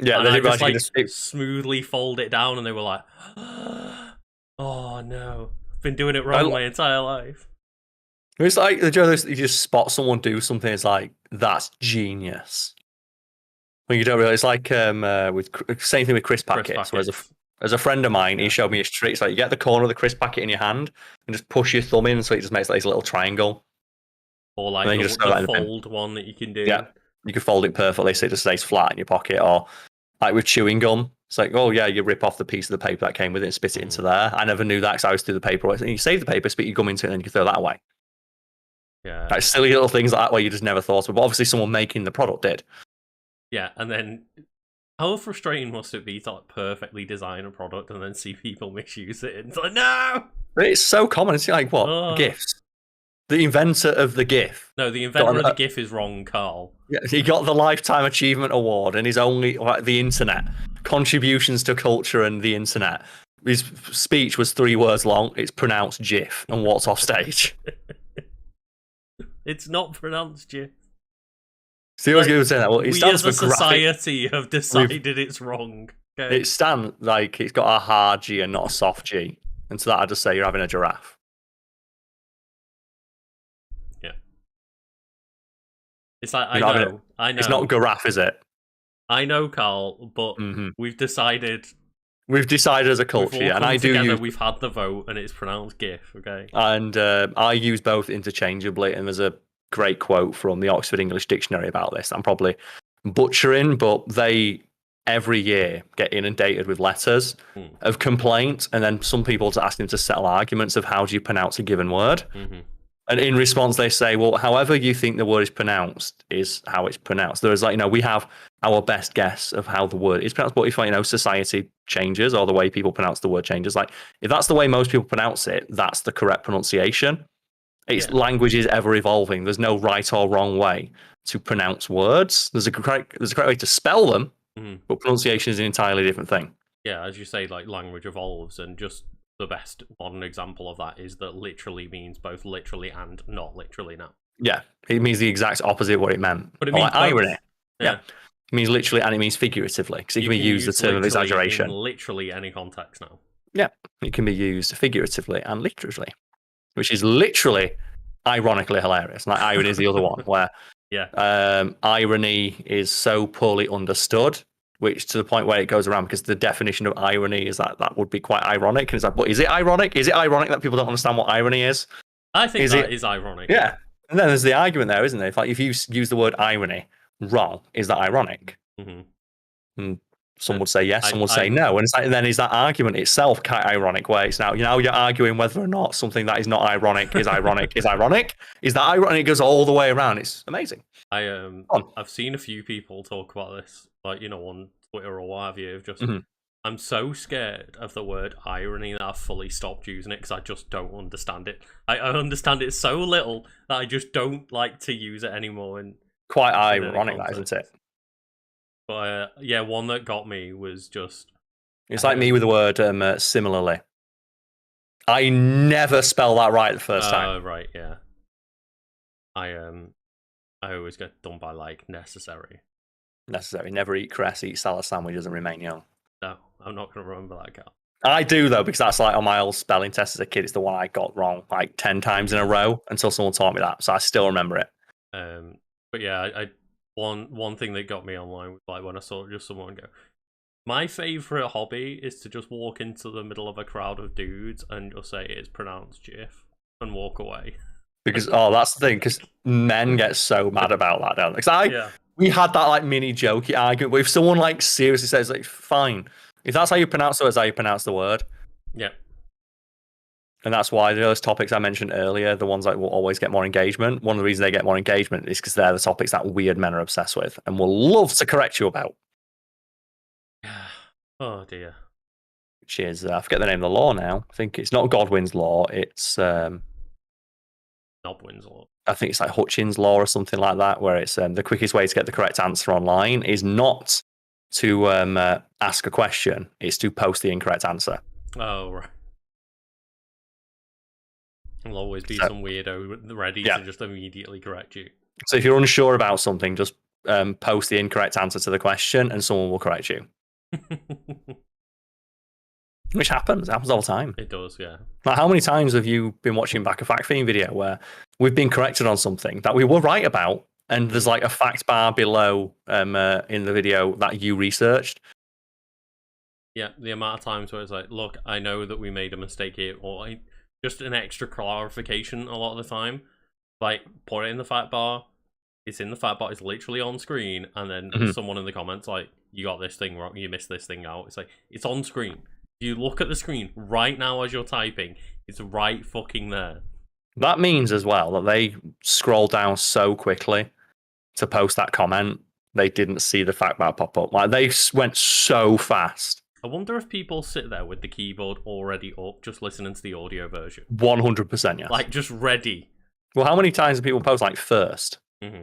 Yeah, and they I didn't just realise like smoothly fold it down, and they were like, "Oh no, I've been doing it wrong my entire life." It's like the joke you just spot someone do something. It's like that's genius. When you don't realise, it's like with same thing with crisp packets. Whereas as a friend of mine, he showed me his trick. It's like you get the corner of the crisp packet in your hand and just push your thumb in, so it just makes like this little triangle. Or like the fold one that you can do. Yeah, you can fold it perfectly, so it just stays flat in your pocket. Or like with chewing gum, it's like, oh yeah, you rip off the piece of the paper that came with it and spit it into there. I never knew that because I always do the paper. And you save the paper, spit your gum into it, and then you can throw that away. Yeah, like silly little things like that where you just never thought of. But obviously, someone making the product did. Yeah, and then how frustrating must it be to like perfectly design a product and then see people misuse it? And it's like, no! But it's so common. It's like, what? GIFs. The inventor of the GIF. No, the inventor of the GIF is wrong, Karl. Yeah, he got the Lifetime Achievement Award and he's only, like, the internet. Contributions to culture and the internet. His speech was 3 words long. It's pronounced GIF and walks off stage. It's not pronounced GIF. See, I was going to say that. Well, it stands we as a for society have decided it's wrong. Okay. It stands like it's got a hard G and not a soft G. And to that, I just say you're having a giraffe. Yeah. It's like, I know. It's not giraffe, is it? I know, Karl, but we've decided. We've decided as a culture, and I do use. We've had the vote, and it's pronounced GIF. Okay. And I use both interchangeably, and there's a great quote from the Oxford English Dictionary about this. I'm probably butchering, but they every year get inundated with letters of complaint, and then some people to ask them to settle arguments of how do you pronounce a given word. And in response, they say, well, however you think the word is pronounced is how it's pronounced. There's like, we have our best guess of how the word is pronounced, but if, society changes or the way people pronounce the word changes, like if that's the way most people pronounce it, that's the correct pronunciation. Language is ever evolving. There's no right or wrong way to pronounce words. There's a correct way to spell them, but pronunciation is an entirely different thing. Yeah, as you say, like language evolves, and just the best modern example of that is that literally means both literally and not literally now. Yeah, it means the exact opposite of what it meant. But it means irony. Yeah. It means literally and it means figuratively, because it can be used the term of exaggeration. In literally any context now. Yeah, it can be used figuratively and literally, which is literally ironically hilarious. Like irony is the other one where irony is so poorly understood, which to the point where it goes around because the definition of irony is that would be quite ironic. And it's like, but is it ironic? Is it ironic that people don't understand what irony is? I think that is ironic. Yeah. And then there's the argument there, isn't there? If you use the word irony wrong, is that ironic? And some would say yes, some would say no. And it's like, then is that argument itself kind of ironic? Where it's now you're arguing whether or not something that is not ironic is ironic is ironic. Is that ironic? It goes all the way around. It's amazing. I've seen a few people talk about this, like on Twitter or what have you. Just I'm so scared of the word irony that I've fully stopped using it because I just don't understand it. I understand it so little that I just don't like to use it anymore. And quite ironic, that isn't it? But one that got me was just. It's like me with the word similarly. I never spell that right the first time. Oh, right, yeah. I always get done by like necessary. Necessary. Never eat cress, eat salad sandwiches and remain young. No, I'm not going to remember that, Karl. I do, though, because that's like on my old spelling test as a kid. It's the one I got wrong like 10 times in a row until someone taught me that. So I still remember it. But yeah, one thing that got me online was like when I saw just someone go, my favourite hobby is to just walk into the middle of a crowd of dudes and just say it's pronounced GIF and walk away. Because that's the thing, because men get so mad about that, don't they? Because we had that like mini jokey argument, but if someone like seriously says like, fine, if that's how you pronounce it, that's how you pronounce the word. Yeah. And that's why those topics I mentioned earlier, the ones that will always get more engagement, one of the reasons they get more engagement is because they're the topics that weird men are obsessed with and will love to correct you about. Oh, dear. Which is, I forget the name of the law now. I think it's not Godwin's law. It's, Knob wins law. I think it's like Hutchins' law or something like that, where it's the quickest way to get the correct answer online is not to ask a question, it's to post the incorrect answer. Oh, right. There'll always be some weirdo ready to just immediately correct you. So if you're unsure about something, just post the incorrect answer to the question and someone will correct you. Which happens all the time. It does, yeah. Like, how many times have you been watching back a fact fiend video where we've been corrected on something that we were right about, and there's like a fact bar below in the video that you researched? Yeah, the amount of times where it's like, look, I know that we made a mistake here, or just an extra clarification a lot of the time. Like, put it in the fact bar, it's in the fact bar, it's literally on screen, and then someone in the comments like, you got this thing wrong, you missed this thing out. It's like, it's on screen. You look at the screen right now as you're typing, it's right fucking there. That means as well that they scroll down so quickly to post that comment, they didn't see the fact bar pop up. Like, they went so fast. I wonder if people sit there with the keyboard already up, just listening to the audio version. 100%, yes. Like, just ready. Well, how many times do people post, like, first? Mm-hmm.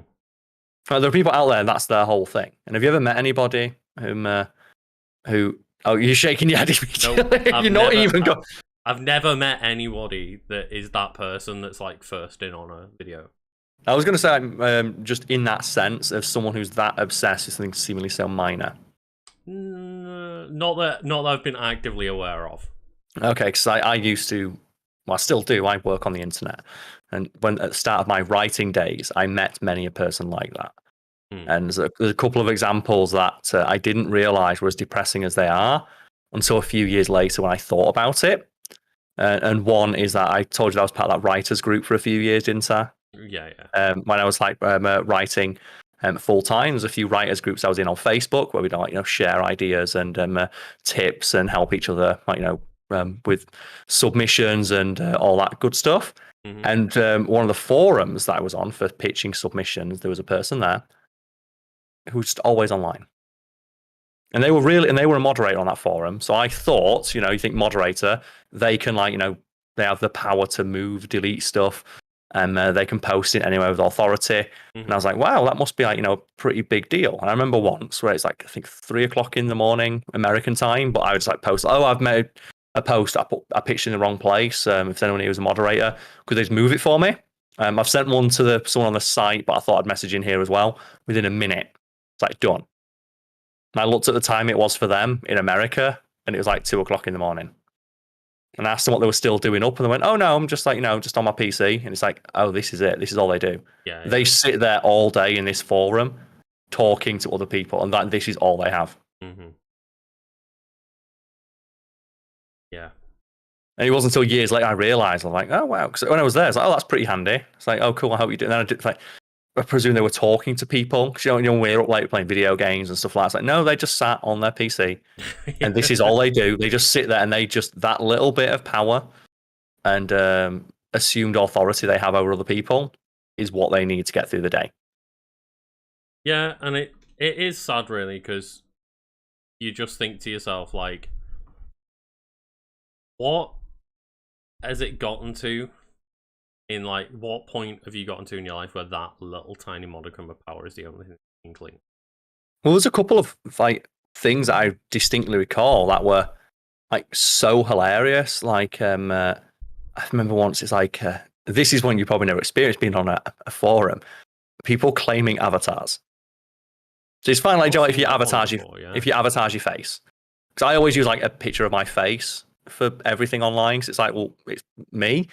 There are people out there, that's their whole thing. And have you ever met anybody who... Oh, you're shaking your head immediately. Nope, You're not even going... I've never met anybody that is that person that's, like, first in on a video. I was going to say, just in that sense of someone who's that obsessed with something seemingly so minor. Not that I've been actively aware of. Okay, because I used to... Well, I still do. I work on the internet. And when at the start of my writing days, I met many a person like that. And there's a couple of examples that I didn't realise were as depressing as they are until a few years later when I thought about it. And one is that I told you that I was part of that writers group for a few years, didn't I? Yeah. When I was like writing full time, there's a few writers groups I was in on Facebook where we'd share ideas and tips and help each other, with submissions and all that good stuff. And one of the forums that I was on for pitching submissions, there was a person there who was just always online. And they were a moderator on that forum. So I thought, you think moderator, they can they have the power to move, delete stuff, and they can post it anywhere with authority. And I was like, wow, that must be a pretty big deal. And I remember once where it's like, I think 3:00 in the morning, American time, but I would just post, I've made a post, I pitched in the wrong place. If anyone here was a moderator, could they just move it for me? I've sent one to someone on the site, but I thought I'd message in here as well. Within a minute, it's like done. And I looked at the time it was for them in America, and it was like 2:00 in the morning. And I asked them what they were still doing up, and they went, "Oh no, I'm just just on my PC." And it's like, "Oh, this is it. This is all they do. Yeah. They sit there all day in this forum, talking to other people, and this is all they have." Yeah. And it wasn't until years later I realised, I'm like, "Oh wow!" Because when I was there, it's like, "Oh, that's pretty handy." It's like, "Oh, cool. I hope you do." And then I did I presume they were talking to people. Because we're up late playing video games and stuff like that. It's like, no, they just sat on their PC. And this is all they do. They just sit there and they just, that little bit of power and assumed authority they have over other people is what they need to get through the day. Yeah, and it is sad, really, because you just think to yourself, like, what has it gotten to? In what point have you gotten to in your life where that little tiny modicum of power is the only thing you can clean? Well, there's a couple of things that I distinctly recall that were so hilarious. I remember once it's this is one you probably never experienced being on a forum. People claiming avatars. So it's fine, if you advertise your face. Because I always use a picture of my face for everything online. Because it's well, it's me.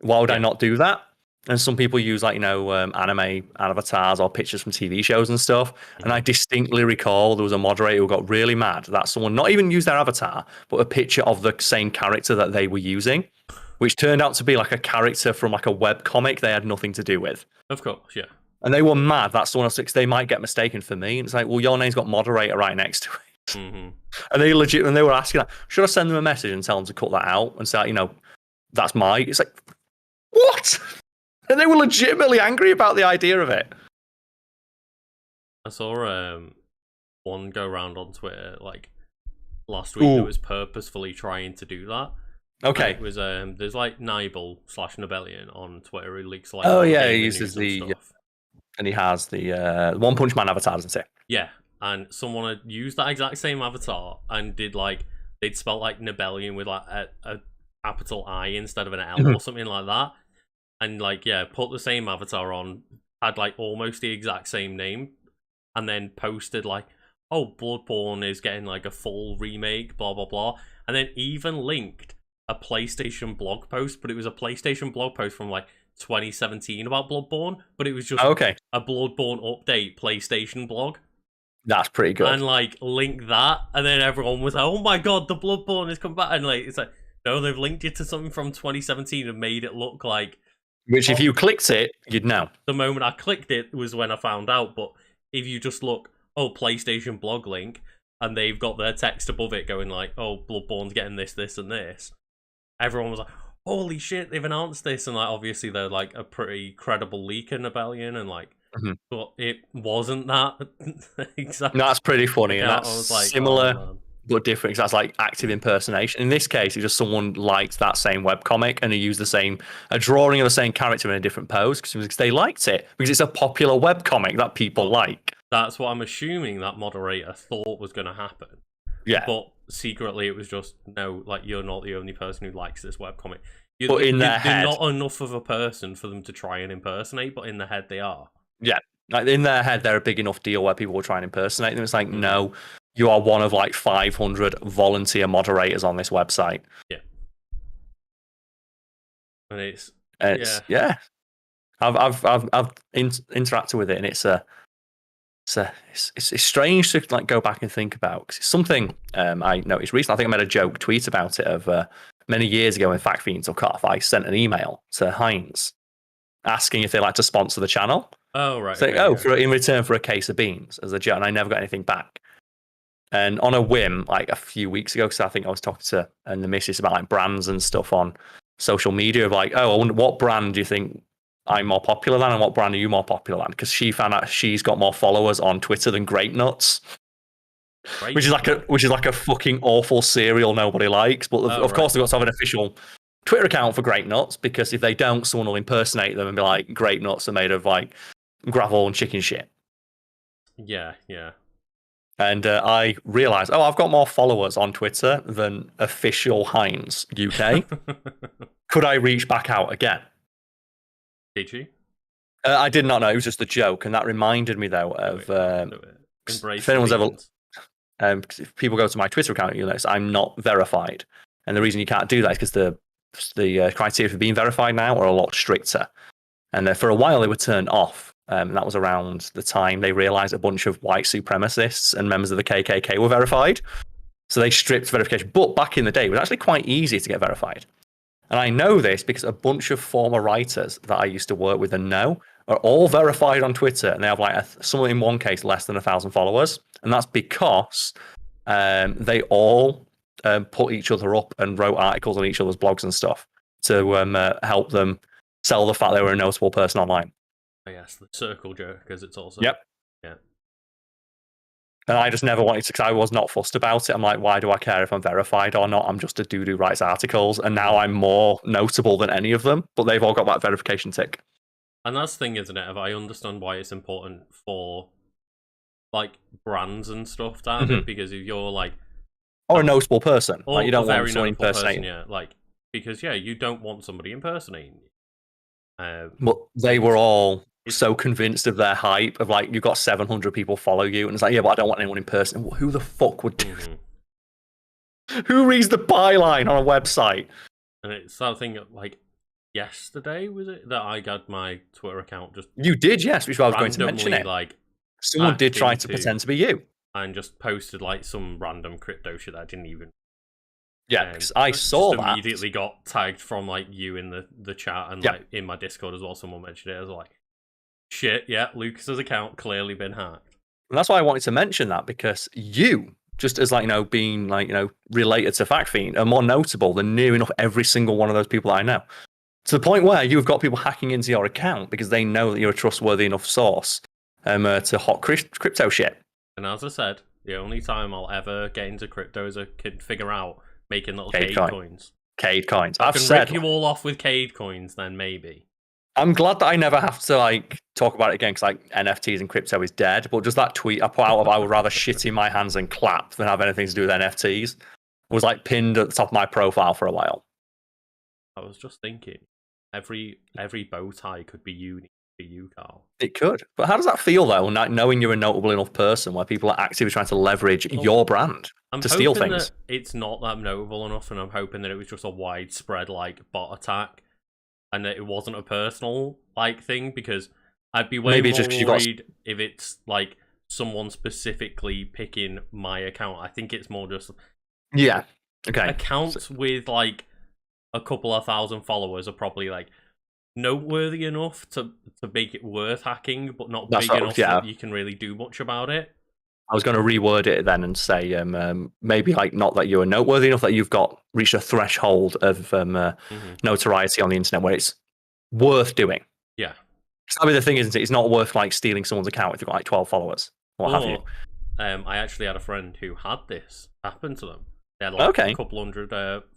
Why would I not do that? And some people use anime avatars or pictures from TV shows and stuff. And I distinctly recall there was a moderator who got really mad that someone not even used their avatar, but a picture of the same character that they were using, which turned out to be a character from a web comic they had nothing to do with. Of course, yeah. And they were mad that someone else, they might get mistaken for me. And it's well, your name's got moderator right next to it. And they were asking, should I send them a message and tell them to cut that out and say, that's my. It's what? And they were legitimately angry about the idea of it. I saw one go around on Twitter last week that was purposefully trying to do that. Okay. And it was there's like Nibel/Nibelian on Twitter who leaks like he uses the stuff. and he has the One Punch Man avatar, doesn't he? Yeah, and someone had used that exact same avatar and did like they'd spelt like Nibelian with like a capital I instead of an L or something like that, and like put the same avatar on, had like almost the exact same name, and then posted like, oh, Bloodborne is getting like a full remake, blah blah blah, and then even linked a PlayStation blog post, but it was a PlayStation blog post from like 2017 about Bloodborne, but it was just a Bloodborne update PlayStation blog. That's pretty good. And like link that, and then everyone was like, "Oh my god, the Bloodborne has come back!" And like it's like, no, they've linked it to something from 2017 and made it look like. Which, if you clicked it, you'd know. The moment I clicked it was when I found out. But if you just look, PlayStation blog link, and they've got their text above it going like, "Oh, Bloodborne's getting this, this, and this." Everyone was like, holy shit, they've announced this, and like obviously they're like a pretty credible leaker, Nibelian, and like but it wasn't that exactly. No, that's pretty funny, and that's I was like, similar but different, because that's like active impersonation. In this case, it's just someone liked that same webcomic and he used a drawing of the same character in a different pose because they liked it, because it's a popular webcomic that people like. That's what I'm assuming that moderator thought was going to happen. Yeah. But secretly it was just, no, like, you're not the only person who likes this webcomic. But in their head, they're not enough of a person for them to try and impersonate, but in their head they are. Yeah. Like in their head, they're a big enough deal where people will try and impersonate them. It's like, no, you are one of like 500 volunteer moderators on this website. Yeah. And it's I've interacted with it, and it's strange to like go back and think about, because it's something I noticed recently. I think I made a joke tweet about it of many years ago when FactFiend took off. I sent an email to Heinz asking if they like to sponsor the channel. Oh right. In return for a case of beans as a joke, and I never got anything back. And on a whim, like a few weeks ago, because I think I was talking to the missus about like brands and stuff on social media, of like, oh, I wonder what brand do you think I'm more popular than, and what brand are you more popular than? Because she found out she's got more followers on Twitter than Grape Nuts, which is like a fucking awful cereal nobody likes. But of course, they've got to have an official Twitter account for Grape Nuts, because if they don't, someone will impersonate them and be like, Grape Nuts are made of like gravel and chicken shit. Yeah. And I realised, I've got more followers on Twitter than official Heinz UK. Could I reach back out again? Did you? I did not know. It was just a joke, and that reminded me though of if anyone's ever. If people go to my Twitter account, you'll notice I'm not verified, and the reason you can't do that is because the criteria for being verified now are a lot stricter, and for a while they were turned off. And that was around the time they realised a bunch of white supremacists and members of the KKK were verified. So they stripped verification. But back in the day, it was actually quite easy to get verified. And I know this because a bunch of former writers that I used to work with and know are all verified on Twitter. And they have like, some in one case, less than 1,000 followers. And that's because they all put each other up and wrote articles on each other's blogs and stuff to help them sell the fact they were a notable person online. Yes, the circle jerk, because it's also... Yep. Yeah. And I just never wanted to, because I was not fussed about it. I'm like, why do I care if I'm verified or not? I'm just a dude who writes articles, and now I'm more notable than any of them, but they've all got that verification tick. And that's the thing, isn't it? I understand why it's important for, like, brands and stuff to have it, because if you're, like... Or a notable person. Or like, you don't want want someone impersonating. Yeah, like, because, you don't want somebody impersonating you. But they were all so convinced of their hype of like, you've got 700 people follow you, and it's like, yeah, but I don't want anyone in person. Well, who the fuck would do that? Who reads the byline on a website? And it's something like yesterday, was it, that I got my Twitter account just... You did, yes, which I was going to mention it. Like, someone did try to pretend to be you. And just posted like some random crypto shit that I didn't even... Yeah, because I saw that. Immediately got tagged from like you in the chat, and like in my Discord as well. Someone mentioned it. I was like, shit, yeah, Lucas's account clearly been hacked. And that's why I wanted to mention that, because you, just as like, being like, related to FactFiend, are more notable than near enough every single one of those people that I know. To the point where you've got people hacking into your account because they know that you're a trustworthy enough source to hot crypto shit. And as I said, the only time I'll ever get into crypto is I can figure out making little cake coins. Cade coins. I I've can said rip you all off with Cade coins, then maybe. I'm glad that I never have to like talk about it again because like NFTs and crypto is dead. But just that tweet I put out of I would rather shit in my hands and clap than have anything to do with NFTs was like pinned at the top of my profile for a while. I was just thinking, every bow tie could be unique for you, Karl. It could, but how does that feel though? Knowing you're a notable enough person where people are actively trying to leverage your brand to steal things. That it's not that notable enough, and I'm hoping that it was just a widespread like bot attack. And that it wasn't a personal like thing, because I'd be way more worried if it's like someone specifically picking my account. I think it's more just accounts with like a couple of thousand followers are probably like noteworthy enough to make it worth hacking, but not big enough that you can really do much about it. I was going to reword it then and say maybe like not that you're noteworthy enough that you've reached a threshold of notoriety on the internet where it's worth doing. Yeah. I mean, the thing isn't it? It's not worth like stealing someone's account if you've got like 12 followers. What have you? I actually had a friend who had this happen to them. They had like a couple hundred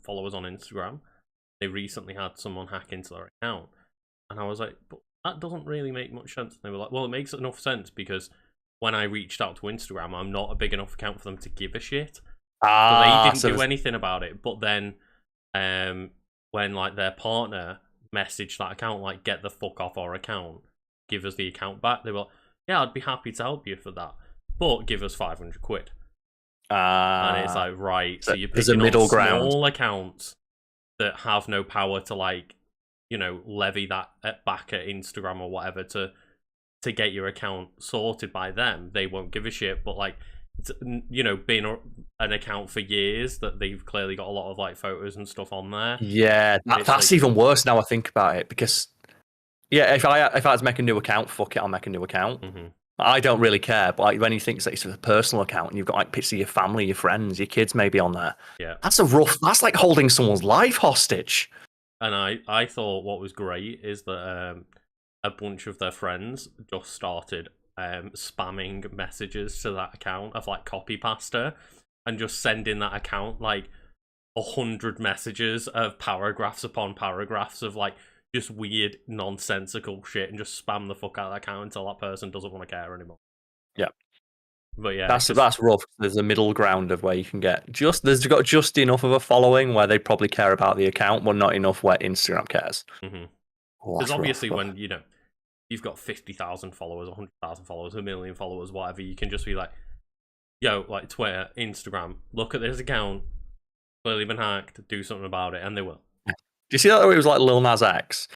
followers on Instagram. They recently had someone hack into their account. And I was like, but that doesn't really make much sense. And they were like, well, it makes enough sense because when I reached out to Instagram, I'm not a big enough account for them to give a shit. So they didn't do anything about it. But then when like their partner messaged that account, like, get the fuck off our account, give us the account back, they were like, yeah, I'd be happy to help you for that, but give us 500 quid. And it's like, right, so you're picking on small accounts that have no power to like, you know, levy that back at Instagram or whatever to get your account sorted by them. They won't give a shit, but like, it's, you know, been an account for years that they've clearly got a lot of like photos and stuff on there. Yeah, that's like, even worse now I think about it, because yeah, if I had to make a new account, fuck it, I'll make a new account. I don't really care, but like when you think that it's a personal account and you've got like pictures of your family, your friends, your kids maybe on there, that's that's like holding someone's life hostage. And I thought what was great is that a bunch of their friends just started spamming messages to that account of like copy pasta and just sending that account like 100 messages of paragraphs upon paragraphs of like just weird nonsensical shit and just spam the fuck out of that account until that person doesn't want to care anymore. Yeah. But yeah, that's rough. There's a middle ground of where you can get there's got just enough of a following where they probably care about the account, but not enough where Instagram cares. Because obviously when, you know, you've got 50,000 followers, 100,000 followers, 1 million followers, whatever, you can just be like, yo, like Twitter, Instagram, look at this account, clearly been hacked, do something about it, and they will. Do you see that? It was like Lil Nas X.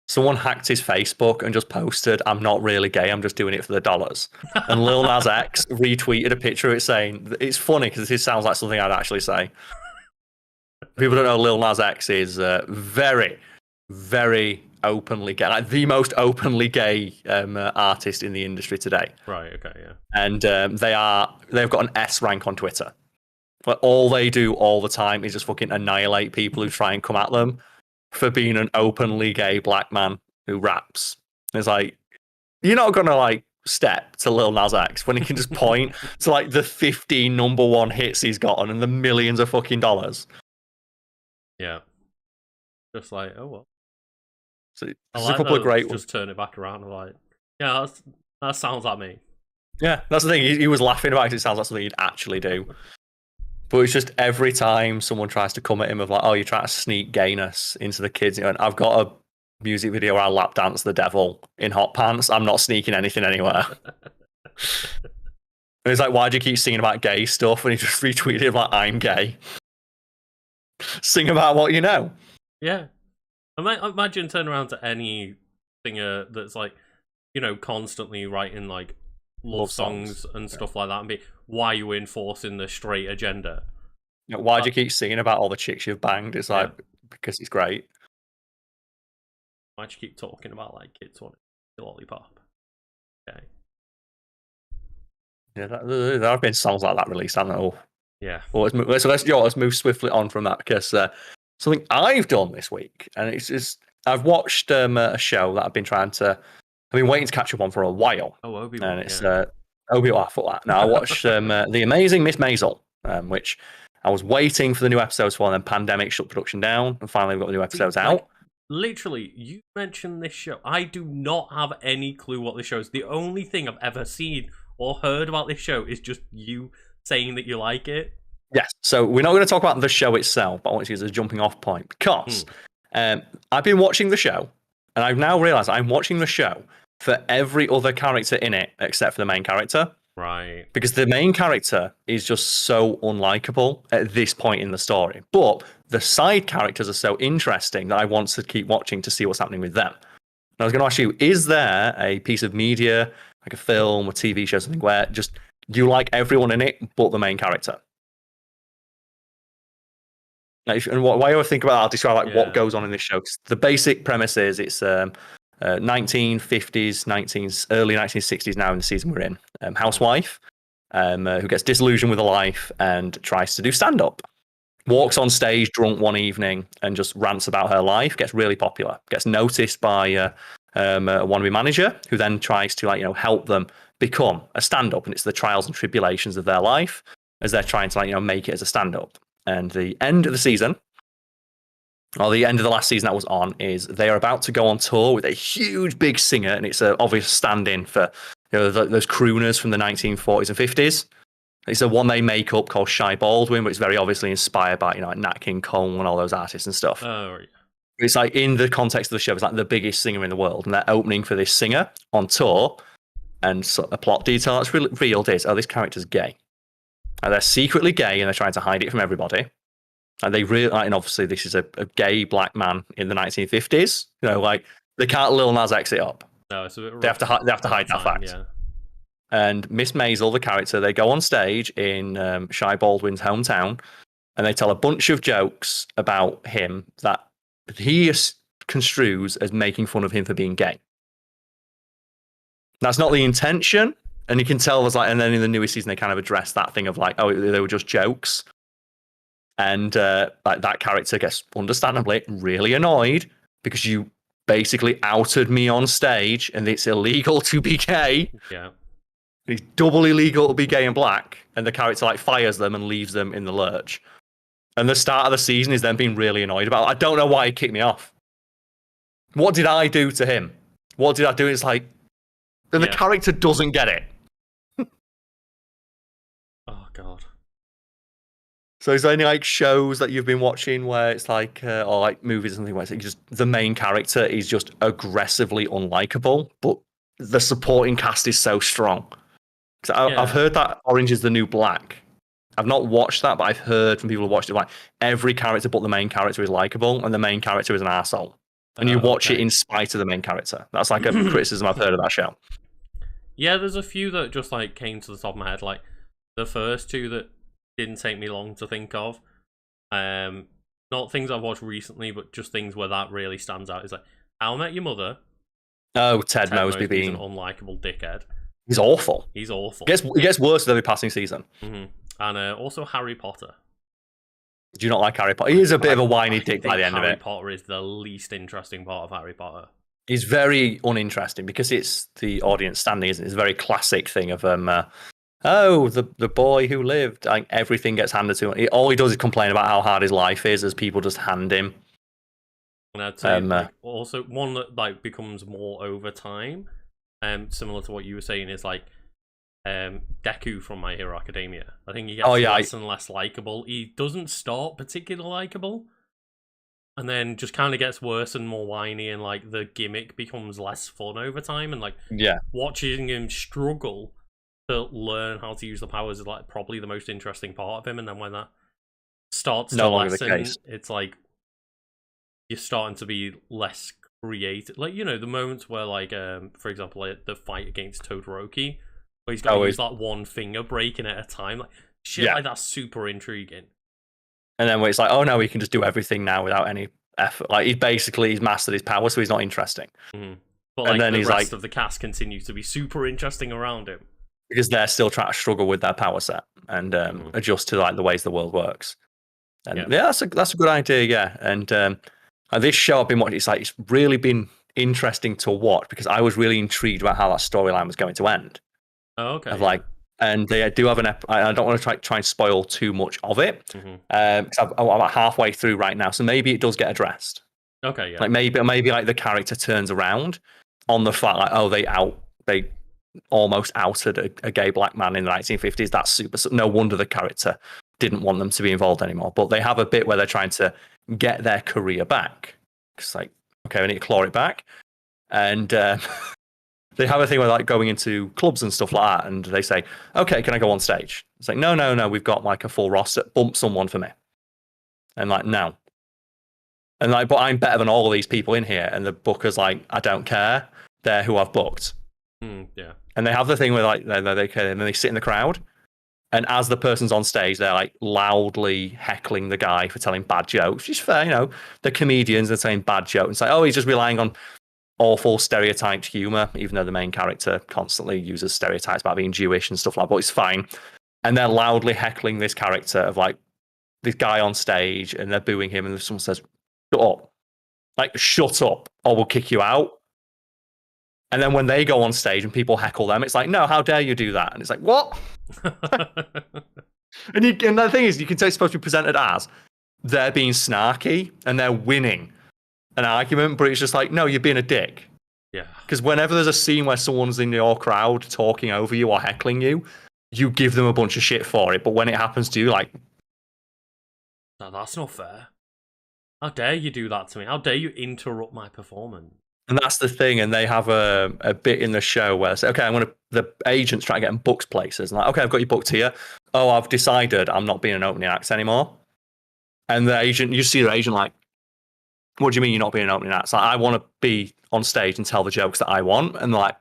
Someone hacked his Facebook and just posted, I'm not really gay, I'm just doing it for the dollars. And Lil Nas X retweeted a picture of it saying, it's funny because this sounds like something I'd actually say. People don't know Lil Nas X is very, very openly gay, like the most openly gay artist in the industry today. Right, okay, yeah. And they've got an S rank on Twitter. But all they do all the time is just fucking annihilate people who try and come at them for being an openly gay black man who raps. It's like, you're not gonna like step to Lil Nas X when he can just point to like the 15 #1 hits he's gotten and the millions of fucking dollars. Yeah. Just like, oh well. So there's a couple of great ones. Just turn it back around and like, yeah, that sounds like me. Yeah, that's the thing. He was laughing about it. It sounds like something he'd actually do. But it's just every time someone tries to come at him of like, oh, you're trying to sneak gayness into the kids. And I've got a music video where I lap dance the devil in hot pants. I'm not sneaking anything anywhere. And he's like, why do you keep singing about gay stuff? And he just retweeted him like, I'm gay. Sing about what you know. Yeah. Imagine turn around to any singer that's like, you know, constantly writing like love songs and stuff like that and be, why are you enforcing the straight agenda? You know, why do you keep singing about all the chicks you've banged? It's like, because it's great. Why do you keep talking about like kids wanting a lollipop? Okay. Yeah, there have been songs like that released, I don't know. Yeah. Well, let's move swiftly on from that, because something I've done this week, and it's just, I've watched a show that I've been waiting to catch up on for a while. Oh, Obi-Wan. And it's Obi-Wan. Now I watched The Amazing Miss Maisel, which I was waiting for the new episodes for, and then pandemic shut production down, and finally we got the new episodes out. Literally, you mentioned this show. I do not have any clue what this show is. The only thing I've ever seen or heard about this show is just you saying that you like it. Yes, so we're not going to talk about the show itself, but I want to use it as a jumping off point because I've been watching the show, and I've now realised I'm watching the show for every other character in it except for the main character. Right. Because the main character is just so unlikable at this point in the story. But the side characters are so interesting that I want to keep watching to see what's happening with them. And I was going to ask you, is there a piece of media, like a film or TV show, something where just you like everyone in it but the main character? And why I think about it, I'll describe what goes on in this show. The basic premise is it's 1950s, early 1960s now in the season we're in. Housewife who gets disillusioned with her life and tries to do stand-up. Walks on stage drunk one evening and just rants about her life, gets really popular, gets noticed by a wannabe manager who then tries to help them become a stand-up, and it's the trials and tribulations of their life as they're trying to make it as a stand-up. And the end of the season, or the end of the last season that was on, is they are about to go on tour with a huge big singer, and it's an obvious stand-in for those crooners from the 1940s and 50s. It's the one they make up called Shy Baldwin, but it's very obviously inspired by like Nat King Cole and all those artists and stuff. Oh, yeah. It's like in the context of the show, it's like the biggest singer in the world, and they're opening for this singer on tour. And so a plot detail that's revealed is, this character's gay. And they're secretly gay, and they're trying to hide it from everybody. And they really, and obviously this is a gay black man in the 1950s. They can't Lil Nas X it up. No, it's a bit rough. They have to hide that fact. Yeah. And Miss Maisel, the character, they go on stage in Shy Baldwin's hometown, and they tell a bunch of jokes about him that he construes as making fun of him for being gay. That's not the intention, and you can tell and then in the newest season they kind of address that thing of they were just jokes, and that character gets understandably really annoyed because you basically outed me on stage, and it's illegal to be gay. Yeah. It's double illegal to be gay and black, and the character fires them and leaves them in the lurch. And the start of the season is them being really annoyed about it. I don't know why he kicked me off. What did I do to him? What did I do? It's the character doesn't get it. Oh, God. So is there any shows that you've been watching where it's or movies or something where it's just the main character is just aggressively unlikable, but the supporting cast is so strong? I've heard that Orange is the New Black. I've not watched that, but I've heard from people who watched it every character but the main character is likable, and the main character is an arsehole. And you watch it in spite of the main character. That's a criticism I've heard of that show. Yeah, there's a few that just came to the top of my head. The first two that didn't take me long to think of. Not things I've watched recently, but just things where that really stands out. Is How I Met Your Mother. Oh, Ted Mosby being an unlikable dickhead. He's awful. He's awful. It gets worse with every passing season. Mm-hmm. And also Harry Potter. Do you not like Harry Potter? He is a bit of a whiny dick by the end of it. Harry Potter is the least interesting part of Harry Potter. He's very uninteresting because it's the audience standing, isn't it? It's a very classic thing of the boy who lived. Everything gets handed to him. All he does is complain about how hard his life is as people just hand him. And I'd say also one that becomes more over time, similar to what you were saying, is Deku from My Hero Academia. I think he gets less and less likable. He doesn't start particularly likable, and then just kind of gets worse and more whiny, and the gimmick becomes less fun over time. And watching him struggle to learn how to use the powers is probably the most interesting part of him. And then when that starts to lessen, it's you're starting to be less creative. The moments where for example, the fight against Todoroki, where he's got to use one finger breaking at a time. That's super intriguing. And then where it's oh no, he can just do everything now without any effort. He's mastered his power, so he's not interesting. Mm-hmm. But and then the rest of the cast continues to be super interesting around him. Because they're still trying to struggle with their power set and adjust to the ways the world works. And that's a good idea, yeah. And this show I've been watching, it's really been interesting to watch because I was really intrigued about how that storyline was going to end. Oh, okay. Of and they do have I don't want to try and spoil too much of it, because I'm about halfway through right now, so maybe it does get addressed. Okay, yeah. Like maybe like the character turns around on the fact like, oh, they almost outed a gay black man in the 1950s. That's super. No wonder the character didn't want them to be involved anymore. But they have a bit where they're trying to get their career back. It's like, okay, we need to claw it back, and they have a thing where like going into clubs and stuff like that, and they say, okay, can I go on stage? It's like, no, we've got like a full roster. Bump someone for me. And like, no. And like, but I'm better than all of these people in here. And the booker's like, I don't care. They're who I've booked. Yeah. And they have the thing where like and then they sit in the crowd, and as the person's on stage, they're like loudly heckling the guy for telling bad jokes, which is fair, you know. They're comedians, they're saying bad jokes. It's like, oh, he's just relying on awful stereotyped humor, even though the main character constantly uses stereotypes about being Jewish and stuff like that, but it's fine. And they're loudly heckling this character of like this guy on stage, and they're booing him, and someone says, shut up. Like, shut up, or we'll kick you out. And then when they go on stage and people heckle them, it's like, no, how dare you do that? And it's like, what? and the thing is, you can tell it's supposed to be presented as they're being snarky and they're winning an argument, but it's just like, no, you're being a dick. Yeah. Because whenever there's a scene where someone's in your crowd talking over you or heckling you, you give them a bunch of shit for it. But when it happens to you, like, no, that's not fair. How dare you do that to me? How dare you interrupt my performance? And that's the thing. And they have a bit in the show where they say, okay, the agent's trying to get them booked places. And like, okay, I've got you booked here. Oh, I've decided I'm not being an opening act anymore. And the agent, you see the agent like, what do you mean you're not being an opening act? It's like, I want to be on stage and tell the jokes that I want. And they're like,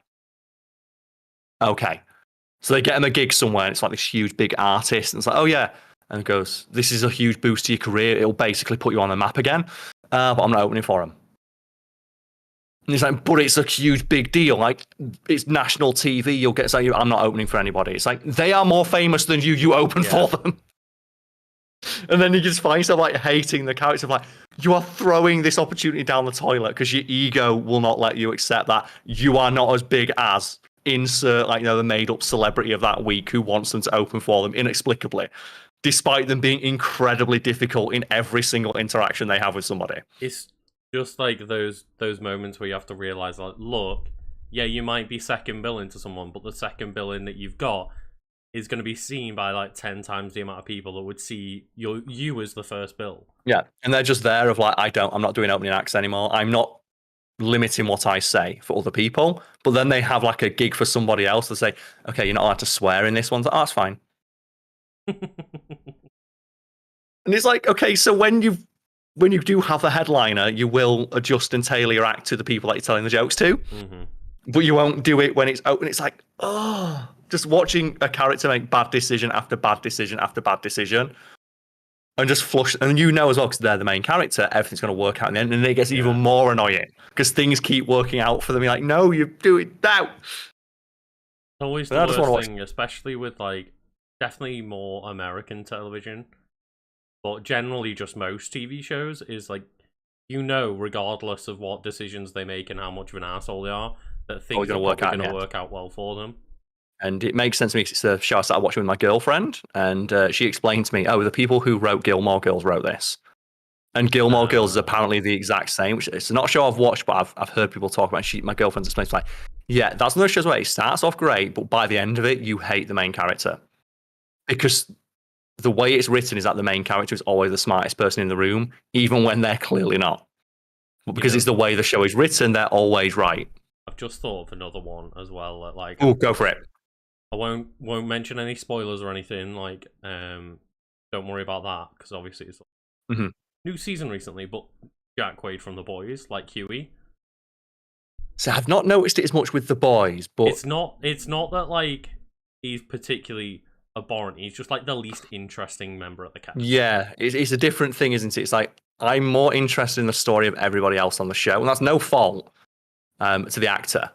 okay. So they get them a gig somewhere, and it's like this huge big artist. And it's like, oh yeah. And it goes, this is a huge boost to your career. It'll basically put you on the map again. But I'm not opening for him. And he's like, but it's a huge big deal. Like, it's national TV. You'll get something. I'm not opening for anybody. It's like, they are more famous than you. You open for them. And then you just find yourself like hating the character of like, you are throwing this opportunity down the toilet because your ego will not let you accept that you are not as big as insert, like, you know, the made up celebrity of that week who wants them to open for them inexplicably, despite them being incredibly difficult in every single interaction they have with somebody. It's just like those moments where you have to realize, like, look, yeah, you might be second billing to someone, but the second billing that you've got is going to be seen by like 10 times the amount of people that would see you as the first bill. Yeah, and they're just there of like, I'm not doing opening acts anymore. I'm not limiting what I say for other people. But then they have like a gig for somebody else to say, okay, you're not allowed to swear in this one. Like, oh, that's fine. And it's like, okay, so when you do have a headliner, you will adjust and tailor your act to the people that you're telling the jokes to. Mm-hmm. But you won't do it when it's open. It's like, oh, just watching a character make bad decision after bad decision after bad decision, and just flush. And you know as well, because they're the main character, everything's going to work out in the end, and it gets even more annoying because things keep working out for them. You're like, no, you do it now. It's always the worst thing, especially with like definitely more American television, but generally just most TV shows, is like, you know, regardless of what decisions they make and how much of an asshole they are, that things are going to work out well for them. And it makes sense to me because it's a show I started watching with my girlfriend, and she explained to me, oh, the people who wrote Gilmore Girls wrote this. And Gilmore Girls is apparently the exact same, which it's not a show I've watched, but I've heard people talk about it. My girlfriend's explained, like, yeah, that's another show where it starts off great, but by the end of it, you hate the main character. Because the way it's written is that the main character is always the smartest person in the room, even when they're clearly not. But because it's the way the show is written, they're always right. I've just thought of another one as well. Like, oh, go for it. I won't mention any spoilers or anything. Like, don't worry about that, because obviously it's new season recently. But Jack Quaid from The Boys, like Huey. So I've not noticed it as much with The Boys, but it's not that like he's particularly abhorrent. He's just like the least interesting member of the cast. Yeah, it's a different thing, isn't it? It's like, I'm more interested in the story of everybody else on the show, and that's no fault to the actor.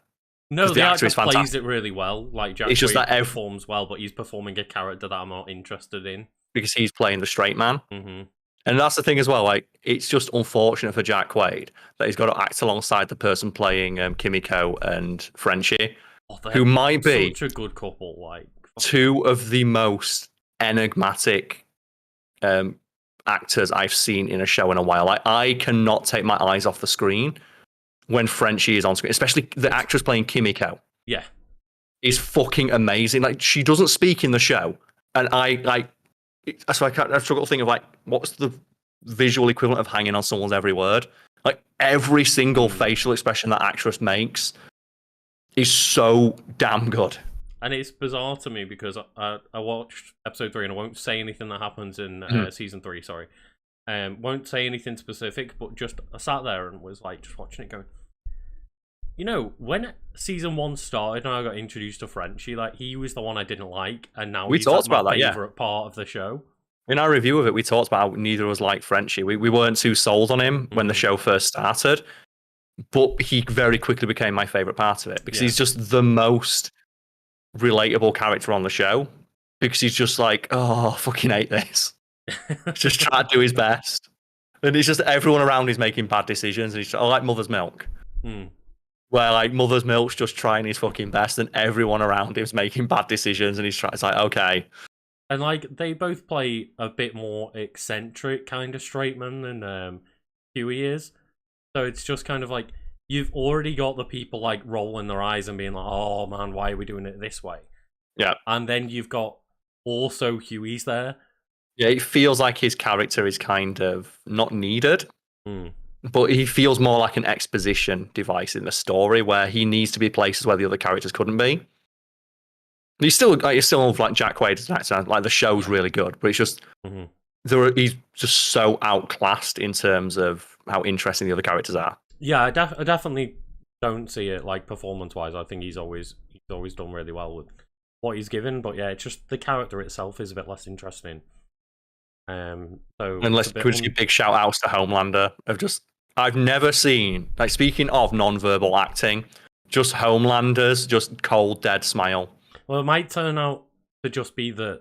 No, the actor plays it really well. Like, Jack Quaid performs well, but he's performing a character that I'm not interested in. Because he's playing the straight man. Mm-hmm. And that's the thing as well. Like, it's just unfortunate for Jack Quaid that he's got to act alongside the person playing Kimiko and Frenchie, who might be such a good couple. Like, two of the most enigmatic actors I've seen in a show in a while. Like, I cannot take my eyes off the screen when Frenchie is on screen, especially the actress playing Kimiko. Yeah. Is fucking amazing. Like, she doesn't speak in the show, and I struggle to think of like what's the visual equivalent of hanging on someone's every word. Like, every single facial expression that actress makes is so damn good. And it's bizarre to me because I watched episode 3, and I won't say anything that happens in season 3. Sorry, won't say anything specific, but just I sat there and was like just watching it, going, you know, when season 1 started and I got introduced to Frenchie, like, he was the one I didn't like, and now he's talked about my favorite part of the show. In our review of it, we talked about how neither of us liked Frenchie. We weren't too sold on him when the show first started, but he very quickly became my favorite part of it because he's just the most relatable character on the show, because he's just like, oh, I fucking hate this. Just try to do his best. And it's just everyone around is making bad decisions. And he's like Mother's Milk. Where like Mother's Milk's just trying his fucking best and everyone around him's making bad decisions, and it's like, okay. And like, they both play a bit more eccentric kind of straight man than Huey is. So it's just kind of like, you've already got the people like rolling their eyes and being like, oh man, why are we doing it this way? Yeah. And then you've got also Huey's there. Yeah, it feels like his character is kind of not needed, but he feels more like an exposition device in the story where he needs to be places where the other characters couldn't be. He's still like Jack Quaid as an actor. Like, the show's really good, but it's just he's just so outclassed in terms of how interesting the other characters are. Yeah, I definitely don't see it like performance-wise. I think he's always done really well with what he's given, but yeah, it's just the character itself is a bit less interesting. So unless we just give big shout outs to Homelander I've never seen, like, speaking of non-verbal acting, just Homelander's just cold dead smile. Well, it might turn out to just be the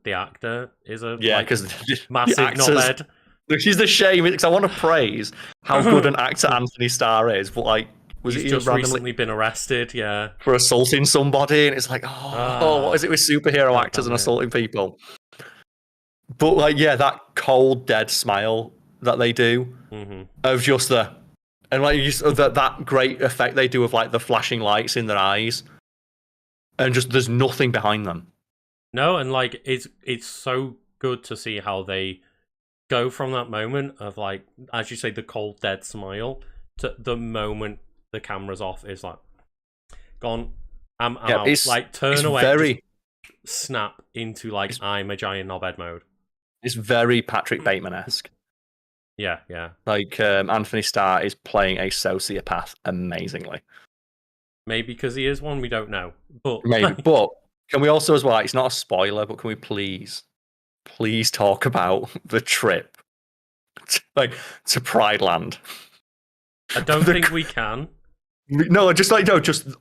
actor is a because massive knobhead. Which is the shame, because I want to praise how good an actor Anthony Starr is, but like, he's just recently been arrested, for assaulting somebody, and it's like, what is it with superhero actors and assaulting people? But like, yeah, that cold dead smile that they do of just and like that great effect they do of like the flashing lights in their eyes, and just there's nothing behind them. No, and like it's so good to see how they go from that moment of like, as you say, the cold dead smile to the moment the camera's off is like, gone, I'm out. Like, turn away, snap into like, I'm a giant knobhead mode. It's very Patrick Bateman-esque. Yeah. Like, Anthony Starr is playing a sociopath amazingly. Maybe because he is one, we don't know. But maybe. But can we also, as well, it's not a spoiler, but can we please talk about the trip to Pride Land? I don't think we can. No, just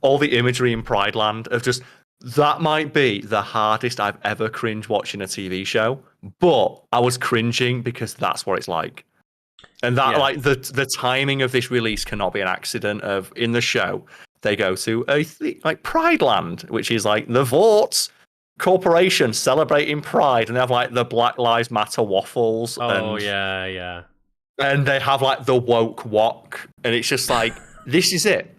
all the imagery in Pride Land of just, that might be the hardest I've ever cringed watching a TV show, but I was cringing because that's what it's like. And that, like, the timing of this release cannot be an accident. Of, in the show, they go to like Pride Land, which is like the Vought corporation celebrating Pride, and they have like the Black Lives Matter waffles. Yeah. And they have like the woke walk, and it's just like, this is it.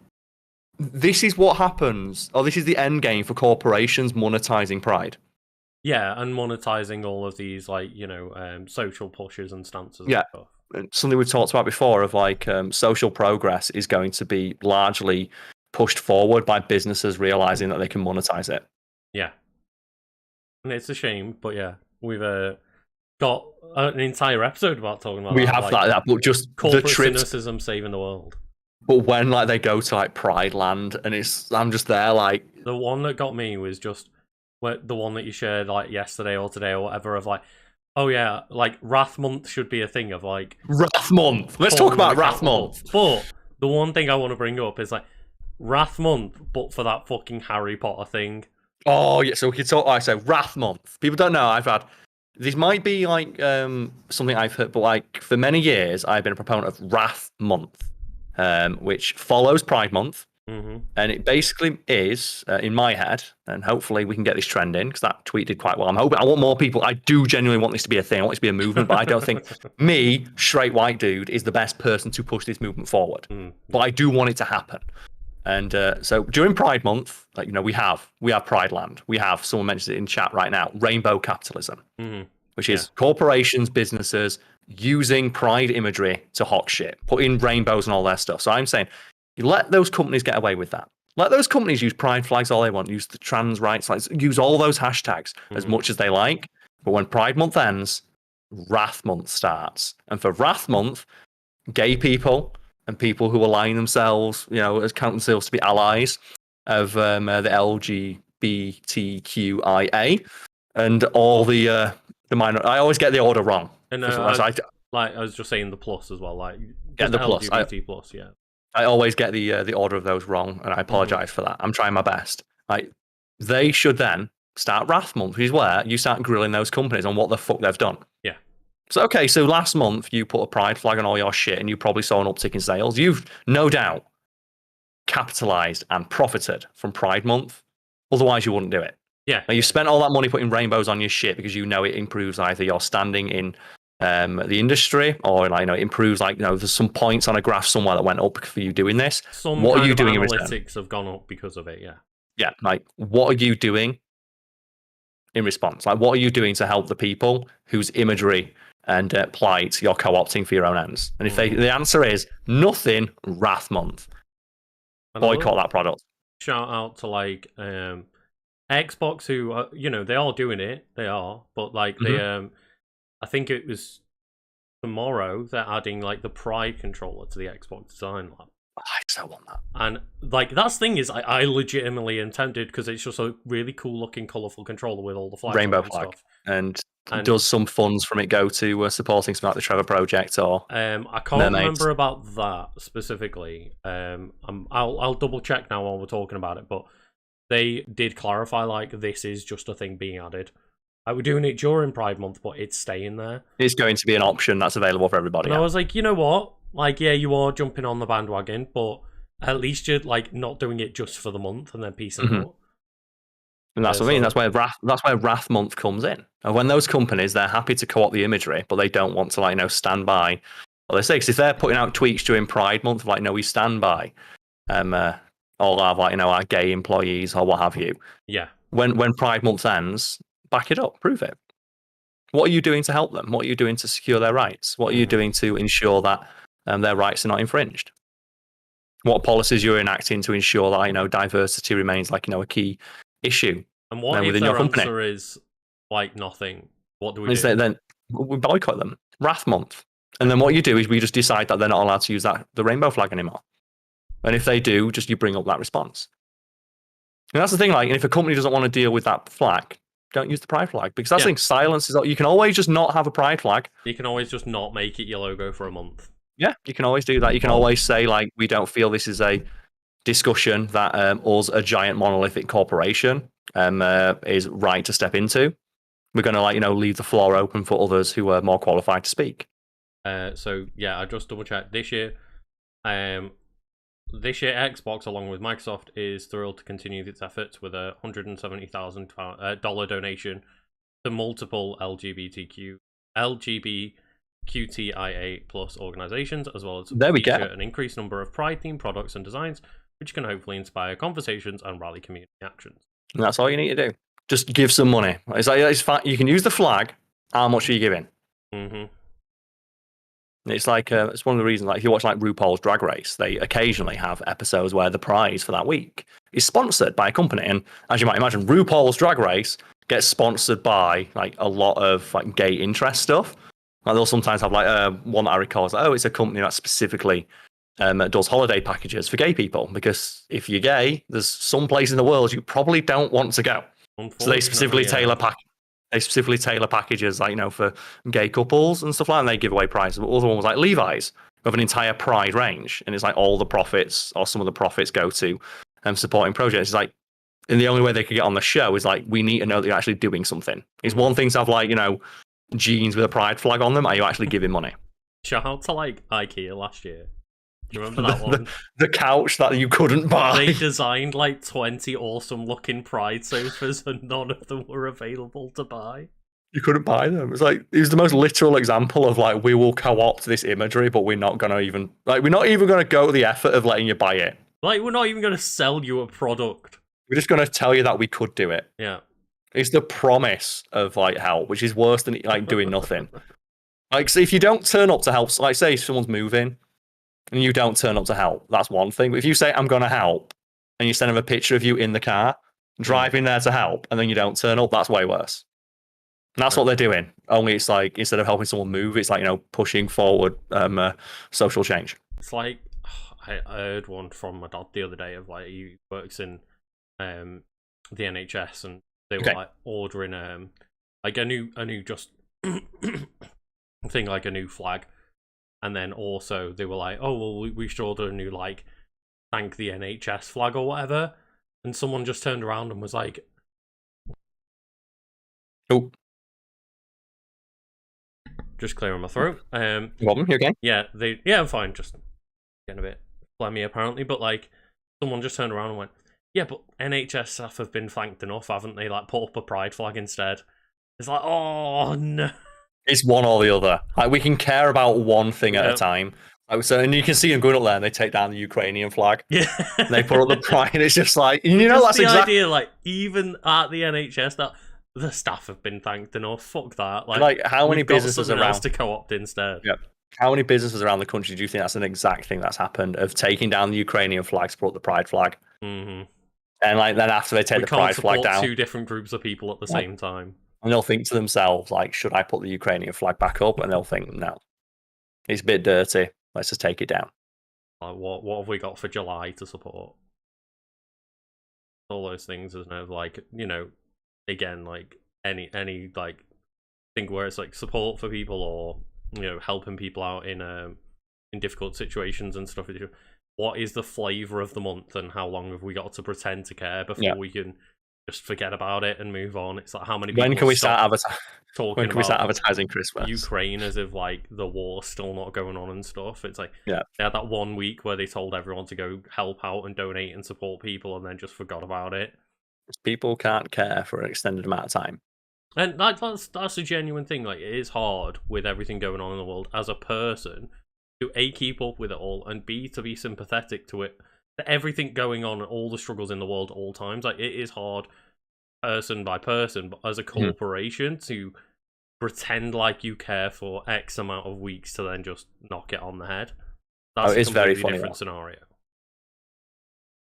This is what happens, or this is the end game for corporations monetizing Pride. Yeah, and monetizing all of these, like, you know, social pushes and stances. And stuff. Something we've talked about before of like, social progress is going to be largely pushed forward by businesses realizing that they can monetize it. Yeah. And it's a shame, but yeah, we've got an entire episode about talking about we that. We have like, that, but just corporate the trips, cynicism saving the world. But when like they go to like Pride Land, and I'm just there like, the one that got me was just the one that you shared like yesterday or today or whatever, of like, oh yeah, like Wrath Month should be a thing of like Wrath Month. Let's talk about Wrath Month. But the one thing I want to bring up is like Wrath Month, but for that fucking Harry Potter thing. Oh yeah, so we can talk. I say Wrath Month. People don't know. This might be like something I've heard, but like for many years I've been a proponent of Wrath Month, which follows Pride Month, And it basically is, in my head, and hopefully we can get this trend in, because that tweet did quite well. I want more people. I do genuinely want this to be a thing. I want this to be a movement, but I don't think me, straight white dude, is the best person to push this movement forward. But I do want it to happen. And so during Pride Month, like, you know, we have Pride Land. We have, someone mentioned it in chat right now, rainbow capitalism, which is corporations, businesses using pride imagery to hawk shit, putting rainbows and all their stuff. So I'm saying, you let those companies get away with that. Let those companies use pride flags all they want, use the trans rights, like, use all those hashtags as much as they like. But when Pride Month ends, Wrath Month starts. And for Wrath Month, gay people and people who align themselves, you know, as count themselves to be allies of the LGBTQIA and all the minor. I always get the order wrong. And I was just saying the plus as well, like the plus, LGBT plus, yeah. I always get the order of those wrong, and I apologize for that. I'm trying my best. Like, they should then start Wrath Month, which is where you start grilling those companies on what the fuck they've done. Yeah. So, okay, so last month you put a pride flag on all your shit and you probably saw an uptick in sales. You've no doubt capitalized and profited from Pride Month. Otherwise, you wouldn't do it. Yeah. Now, you spent all that money putting rainbows on your shit because you know it improves either your standing in the industry, or, like, you know, it improves, like, you know, there's some points on a graph somewhere that went up for you doing this. What are you doing in return? Analytics have gone up because of it, yeah. Yeah, like, what are you doing in response? Like, what are you doing to help the people whose imagery and plight you're co-opting for your own ends? And if the answer is nothing, Wrath Month. Boycott that product. Shout out to, like, Xbox, who you know, they are doing it. They are, but like they I think it was tomorrow they're adding, like, the Pride controller to the Xbox Design Lab. I so want that. And, like, that's the thing is, I legitimately intended, because it's just a really cool looking, colourful controller with all the flags, rainbow and flag, stuff. and does some funds from it go to supporting something like the Trevor Project or I can't remember about that specifically. I'll double check now while we're talking about it, but they did clarify, like, this is just a thing being added. We're doing it during Pride Month, but it's staying there. It's going to be an option that's available for everybody. And I was like, you know what? Like, yeah, you are jumping on the bandwagon, but at least you're, like, not doing it just for the month and then piecing out. And that's what I mean. That's where Wrath Month comes in. And when those companies, they're happy to co-opt the imagery, but they don't want to, like, you know, stand by. Well, they say, because if they're putting out tweets during Pride Month, like, no, we stand by all our, like, you know, our gay employees or what have you. Yeah. When Pride Month ends, back it up, prove it. What are you doing to help them? What are you doing to secure their rights? What are you doing to ensure that their rights are not infringed? What policies you're enacting to ensure that, you know, diversity remains, like, you know, a key issue? And what if their answer is, like, nothing? What do we do? Then we boycott them. Wrath Month. And then what you do is we just decide that they're not allowed to use the rainbow flag anymore. And if they do, just you bring up that response. And that's the thing, like, and if a company doesn't want to deal with that flag, don't use the pride flag, because that's the thing. Silence is. You can always just not have a pride flag. You can always just not make it your logo for a month. Yeah, you can always do that. You can always say, like, we don't feel this is a discussion that us, a giant monolithic corporation, is right to step into. We're going to, like, you know, leave the floor open for others who are more qualified to speak. So yeah, I just double checked this year. This year, Xbox, along with Microsoft, is thrilled to continue its efforts with a $170,000 donation to multiple LGBTQIA plus organizations, as well as feature an increased number of Pride-themed products and designs, which can hopefully inspire conversations and rally community actions. And that's all you need to do. Just give some money. It's like, you can use the flag. How much are you giving? It's like it's one of the reasons, like, if you watch, like, RuPaul's Drag Race, they occasionally have episodes where the prize for that week is sponsored by a company. And as you might imagine, RuPaul's Drag Race gets sponsored by, like, a lot of, like, gay interest stuff. Like, they'll sometimes have, like, one that I recall is, like, oh, it's a company that specifically does holiday packages for gay people, because if you're gay, there's some place in the world you probably don't want to go. So they specifically tailor packages, like, you know, for gay couples and stuff like that, and they give away prizes. But the other one was, like, Levi's, with an entire Pride range, and it's like all the profits, or some of the profits, go to supporting projects. It's like, and the only way they could get on the show is, like, we need to know that you're actually doing something. It's one thing to have, like, you know, jeans with a Pride flag on them. Are you actually giving money? Shout out to, like, IKEA last year. Do you remember that one? The couch that you couldn't buy. They designed like 20 awesome looking Pride sofas and none of them were available to buy. You couldn't buy them. It's like, it was the most literal example of like, we will co-opt this imagery, but we're not going to even, like, we're not even going to go to the effort of letting you buy it. Like, we're not even going to sell you a product. We're just going to tell you that we could do it. Yeah. It's the promise of like help, which is worse than like doing nothing. Like, so if you don't turn up to help, like say someone's moving and you don't turn up to help, that's one thing. But if you say, I'm going to help, and you send them a picture of you in the car, driving there to help, and then you don't turn up, that's way worse. And that's what they're doing. Only it's like, instead of helping someone move, it's like, you know, pushing forward social change. It's like, I heard one from my dad the other day of like, he works in the NHS, and they were like ordering like a new just thing, like a new flag, and then also they were like, oh well, we should order a new like thank the NHS flag or whatever, and someone just turned around and was like, oh, just clearing my throat. no problem, you okay? Yeah, I'm fine, just getting a bit phlegmy apparently, but like someone just turned around and went, yeah, but NHS staff have been thanked enough, haven't they? Like, put up a pride flag instead. It's like, oh no. It's one or the other. Like, we can care about one thing at a time. Like, so, and you can see them going up there and they take down the Ukrainian flag. Yeah. And they put up the pride. And it's just like, you know, that's the exactly idea. Like, even at the NHS, that the staff have been thanked enough. Fuck that. Like how many businesses around to co-opt instead? Yep. How many businesses around the country do you think that's an exact thing that's happened of taking down the Ukrainian flag to put up the pride flag? Mm-hmm. And like then after they take the pride flag down, two different groups of people at the same time, and they'll think to themselves like, should I put the Ukrainian flag back up? And they'll think, no, it's a bit dirty. Let's just take it down. Like, what have we got for July to support? All those things, isn't it? Like, you know, again, like any like thing where it's like support for people, or you know, helping people out in difficult situations and stuff. What is the flavor of the month, and how long have we got to pretend to care before we can just forget about it and move on? It's like, how many people when can we start advertising? Talking when can we start advertising Christmas? Ukraine as if like the war's still not going on and stuff. It's like they had that 1 week where they told everyone to go help out and donate and support people, and then just forgot about it. People can't care for an extended amount of time, and that's a genuine thing. Like, it is hard with everything going on in the world as a person to A, keep up with it all, and B, to be sympathetic to it, to everything going on and all the struggles in the world at all times. Like, it is hard person by person, but as a corporation to pretend like you care for X amount of weeks to then just knock it on the head. That's a completely different scenario.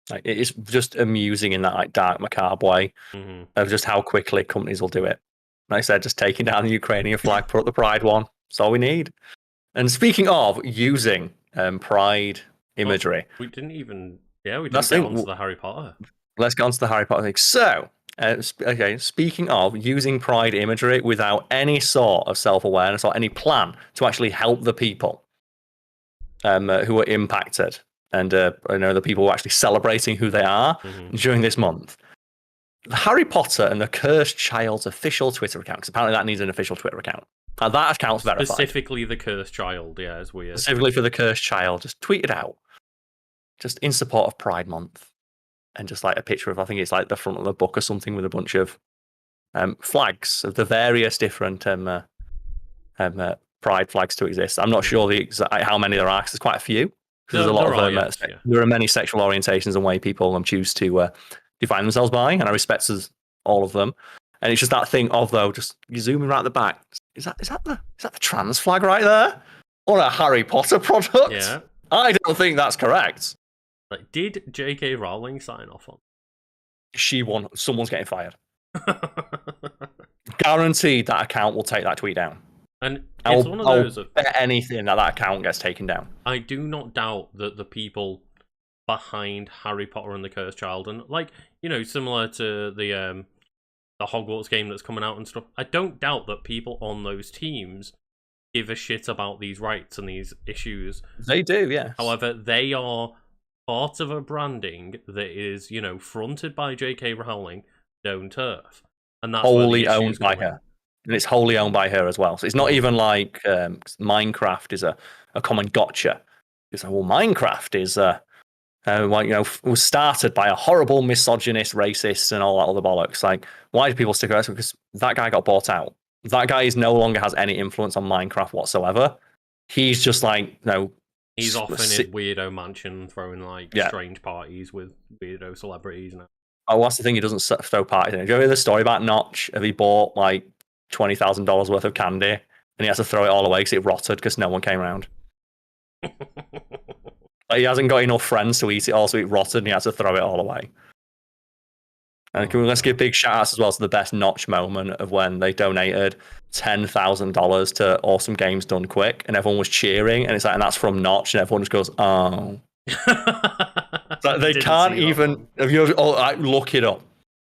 Like, it's just amusing in that like dark, macabre way of just how quickly companies will do it. Like I said, just taking down the Ukrainian flag, put up the pride one. That's all we need. And speaking of using pride imagery, we didn't get onto the Harry Potter. Let's get onto the Harry Potter thing. So, okay, speaking of using pride imagery without any sort of self-awareness or any plan to actually help the people who are impacted, and you know, the people who are actually celebrating who they are during this month. Harry Potter and the Cursed Child's official Twitter account, because apparently that needs an official Twitter account. That account's verified. Specifically the Cursed Child, yeah, it's weird. Specifically for the Cursed Child, just tweet it out. Just in support of Pride Month. And just like a picture of, I think it's like the front of the book or something, with a bunch of flags of the various different Pride flags to exist. I'm not sure how many there are, because there's quite a few. There's a lot of them. Yes, there are many sexual orientations and way people choose to define themselves by, and I respect all of them. And it's just that thing of, though, just you zoom in right at the back. Is that the trans flag right there? Or a Harry Potter product? Yeah. I don't think that's correct. Like, did J.K. Rowling sign off on? She won. Someone's getting fired. Guaranteed that account will take that tweet down. And it's one of those. I'll bet anything that account gets taken down. I do not doubt that the people behind Harry Potter and the Cursed Child, and like, you know, similar to the Hogwarts game that's coming out and stuff, I don't doubt that people on those teams give a shit about these rights and these issues. They do, yeah. However, they are part of a branding that is, you know, fronted by J.K. Rowling, own turf, and that's wholly owned by her, and it's wholly owned by her as well. So it's not even like Minecraft is a common gotcha. He's like, well, Minecraft is was started by a horrible misogynist, racist, and all that other bollocks. Like, why do people stick around? Because that guy got bought out. That guy no longer has any influence on Minecraft whatsoever. He's just like, he's off in his weirdo mansion throwing like strange parties with weirdo celebrities now. Oh, that's the thing. He doesn't throw parties. Do you remember the story about Notch? He bought like $20,000 worth of candy, and he has to throw it all away because it rotted because no one came around. He hasn't got enough friends to eat it all, so it rotted, and he has to throw it all away. And let's give big shout outs as well to the best Notch moment of when they donated $10,000 to Awesome Games Done Quick, and everyone was cheering, and that's from Notch, and everyone just goes, oh. Like, they can't even. Have you look it up?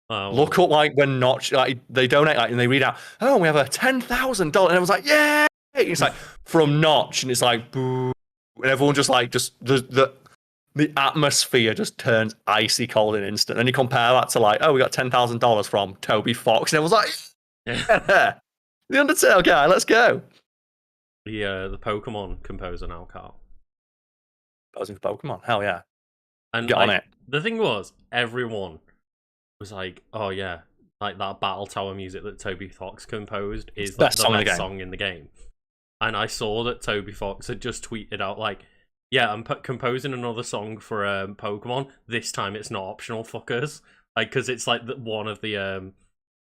Oh, look up like when Notch they donate and they read out. Oh, we have a $10,000, and everyone's like, yeah. It's like from Notch, and it's like, boo, and everyone just the atmosphere just turns icy cold in an instant. And you compare that to like, oh, we got $10,000 from Toby Fox, and everyone's like, yeah, the Undertale guy, let's go. The Pokemon composer now, Karl. Composing for Pokemon, hell yeah. And get on it. The thing was, everyone was like, "Oh yeah, like that Battle Tower music that Toby Fox composed is the best song in the game." And I saw that Toby Fox had just tweeted out like, "Yeah, I'm composing another song for Pokemon. This time it's not optional, fuckers." Like, because it's like one of the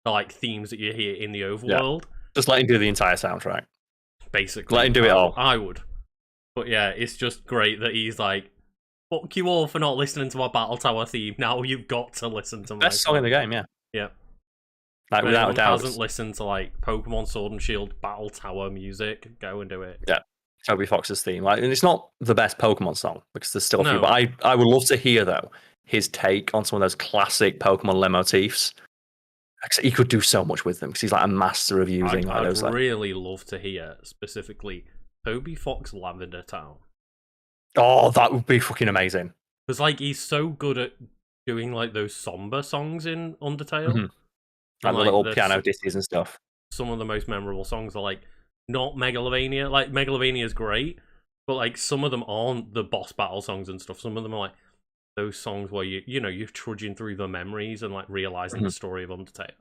like themes that you hear in the overworld. Yeah. Just let him do the entire soundtrack. Basically, let him do it all. I would, but yeah, it's just great that he's like, fuck you all for not listening to our Battle Tower theme. Now you've got to listen to my best song in the game, yeah. Yeah. Like, without a doubt. Hasn't listened to like Pokemon Sword and Shield Battle Tower music, go and do it. Yeah. Toby Fox's theme. Like, and it's not the best Pokemon song because there's still a few, but I would love to hear though his take on some of those classic Pokemon leitmotifs. He could do so much with them because he's like a master of using those. I'd really love to hear specifically Toby Fox Lavender Town. Oh, that would be fucking amazing. Because like he's so good at doing like those somber songs in Undertale. Mm-hmm. Like the little piano ditties and stuff. Some of the most memorable songs are like not Megalovania. Like Megalovania is great, but like some of them aren't the boss battle songs and stuff. Some of them are like those songs where you're trudging through the memories and like realizing the story of Undertale.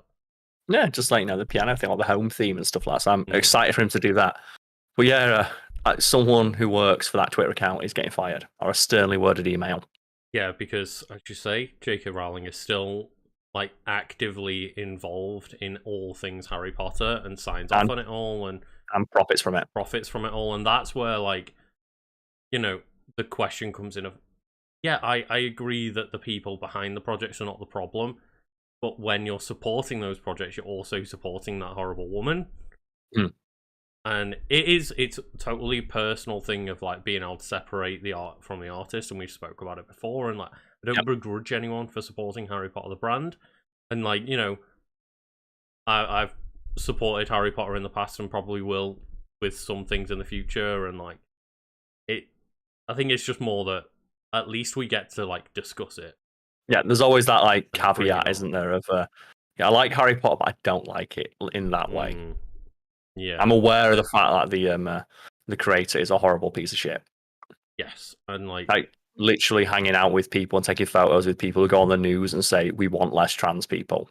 Yeah, just like the piano thing, like the home theme and stuff like that. So I'm excited for him to do that. But yeah, someone who works for that Twitter account is getting fired, or a sternly worded email. Yeah, because as you say, J.K. Rowling is still like actively involved in all things Harry Potter and signs off on it all and profits from it. And that's where like the question comes in of I agree that the people behind the projects are not the problem, but when you're supporting those projects, you're also supporting that horrible woman. And it's a totally personal thing of like being able to separate the art from the artist, and we spoke about it before. And like, I don't begrudge anyone for supporting Harry Potter the brand, and like I've supported Harry Potter in the past and probably will with some things in the future. And like I think it's just more that at least we get to like discuss it. Yeah, there's always that like caveat, isn't there? Of I like Harry Potter, but I don't like it in that way. Yeah, I'm aware of the fact that the creator is a horrible piece of shit. Yes, and like literally hanging out with people and taking photos with people who go on the news and say we want less trans people.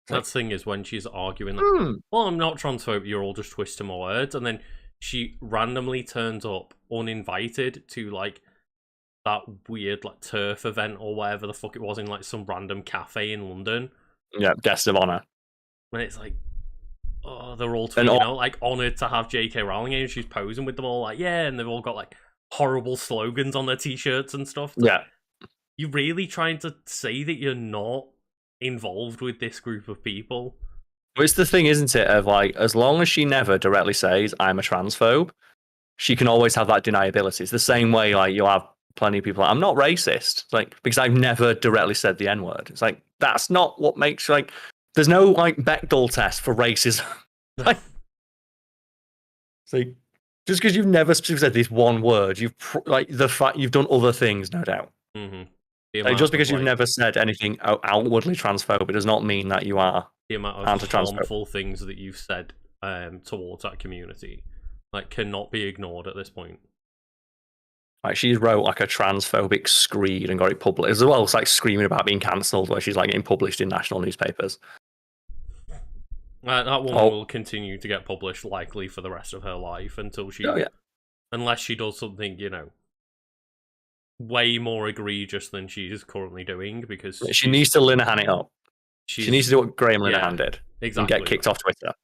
That thing is when she's arguing, like, well, I'm not transphobic, you're all just twisting my words, and then she randomly turns up uninvited to like that weird like turf event or whatever the fuck it was in like some random cafe in London. Yeah, guest of honor. And it's like, oh, they're all tweeting out like honored to have J.K. Rowling in. She's posing with them all like, yeah, and they've all got like horrible slogans on their t-shirts and stuff. Yeah. You're really trying to say that you're not involved with this group of people. Well, it's the thing, isn't it, of like, as long as she never directly says I'm a transphobe, she can always have that deniability. It's the same way like you'll have plenty of people like, I'm not racist. It's like, because I've never directly said the N-word. It's like, that's not what makes like, there's no like Bechdel test for racism. Like, it's like, just because you've never specifically said this one word, you've like the fact you've done other things, no doubt. Like, just because you've never said anything outwardly transphobic does not mean that you are the amount of harmful things that you've said towards that community like cannot be ignored at this point. Like she wrote like a transphobic screed and got it published as well. It's like screaming about being cancelled, where she's like getting published in national newspapers. That woman will continue to get published likely for the rest of her life until she, unless she does something, you know, way more egregious than she is currently doing, because she needs to Linehan it up. She needs to do what Graham Linehan did, exactly, and get kicked off Twitter.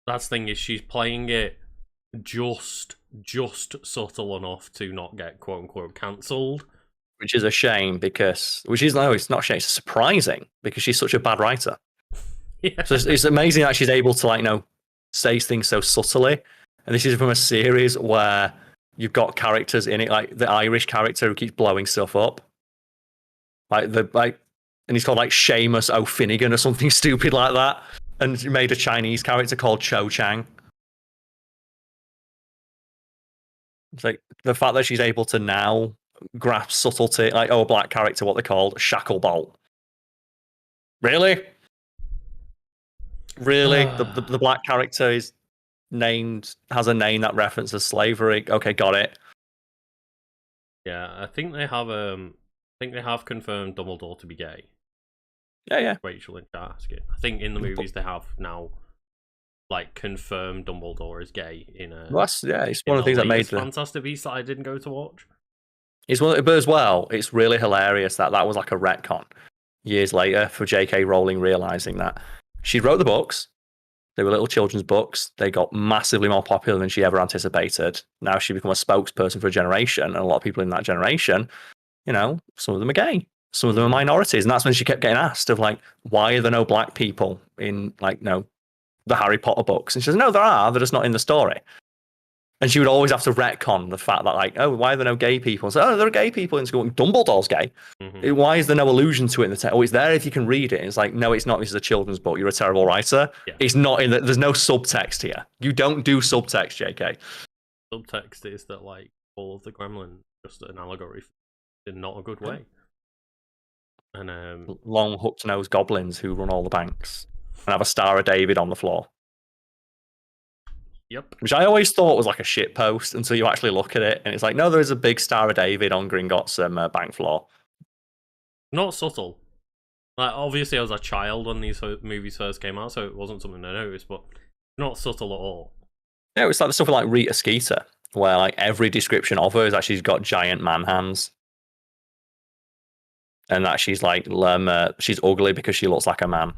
That's the thing, is she's playing it just subtle enough to not get quote unquote cancelled, which is a shame because it's not a shame. It's surprising because she's such a bad writer. Yeah. So it's amazing that she's able to, like, you know, say things so subtly. And this is from a series where you've got characters in it, like the Irish character who keeps blowing stuff up, and he's called like Seamus O'Finnigan or something stupid like that. And she made a Chinese character called Cho Chang. It's like the fact that she's able to now grasp subtlety, like, a black character, what they called Shacklebolt. Really? Really? The black character has a name that references slavery. Okay, got it. Yeah, I think they have confirmed Dumbledore to be gay. Yeah. Rachel and chat asking. I think in the movies they have now, like, confirmed Dumbledore is gay in a. Well, it's one of the things that made the Fantastic Beasts that I didn't go to watch. But as well, it's really hilarious that was like a retcon years later for J.K. Rowling realizing that she wrote the books. They were little children's books. They got massively more popular than she ever anticipated. Now she become a spokesperson for a generation, and a lot of people in that generation, you know, some of them are gay, some of them are minorities, and that's when she kept getting asked of, like, why are there no black people in, like, no, the Harry Potter books? And she says, no, there are. They're just not in the story. And she would always have to retcon the fact that, like, oh, why are there no gay people? And so, oh, there are gay people in school. Dumbledore's gay. Mm-hmm. Why is there no allusion to it in the text? Oh, it's there if you can read it. And it's like, no, it's not. This is a children's book. You're a terrible writer. Yeah. It's not in there's no subtext here. You don't do subtext, JK. Subtext is that, like, all of the Gremlins just an allegory in not a good way. And long hooked nosed goblins who run all the banks and have a Star of David on the floor. Yep. Which I always thought was like a shit post until you actually look at it, and it's like, no, there is a big Star of David on Gringotts' bank floor. Not subtle. Like, obviously, I was a child when these movies first came out, so it wasn't something I noticed, but not subtle at all. Yeah, it's like the stuff like Rita Skeeter, where, like, every description of her is that she's got giant man hands, and that she's like she's ugly because she looks like a man.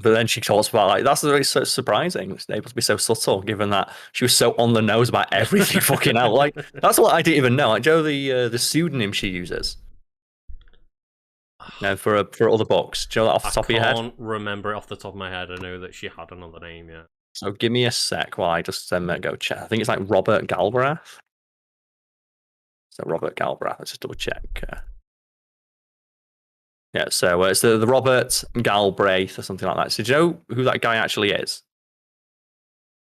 But then she talks about, like, that's very so surprising. It's able to be so subtle, given that she was so on the nose about everything. Fucking hell, like, that's what I didn't even know. Like, Joe, the pseudonym she uses, for other books. Do you know that off the top of your head? I can't remember it off the top of my head. I know that she had another name. Yeah. So give me a sec while I just go check. I think it's like Robert Galbraith. So Robert Galbraith. Let's just double check. Yeah, so it's the Robert Galbraith or something like that. So do you know who that guy actually is?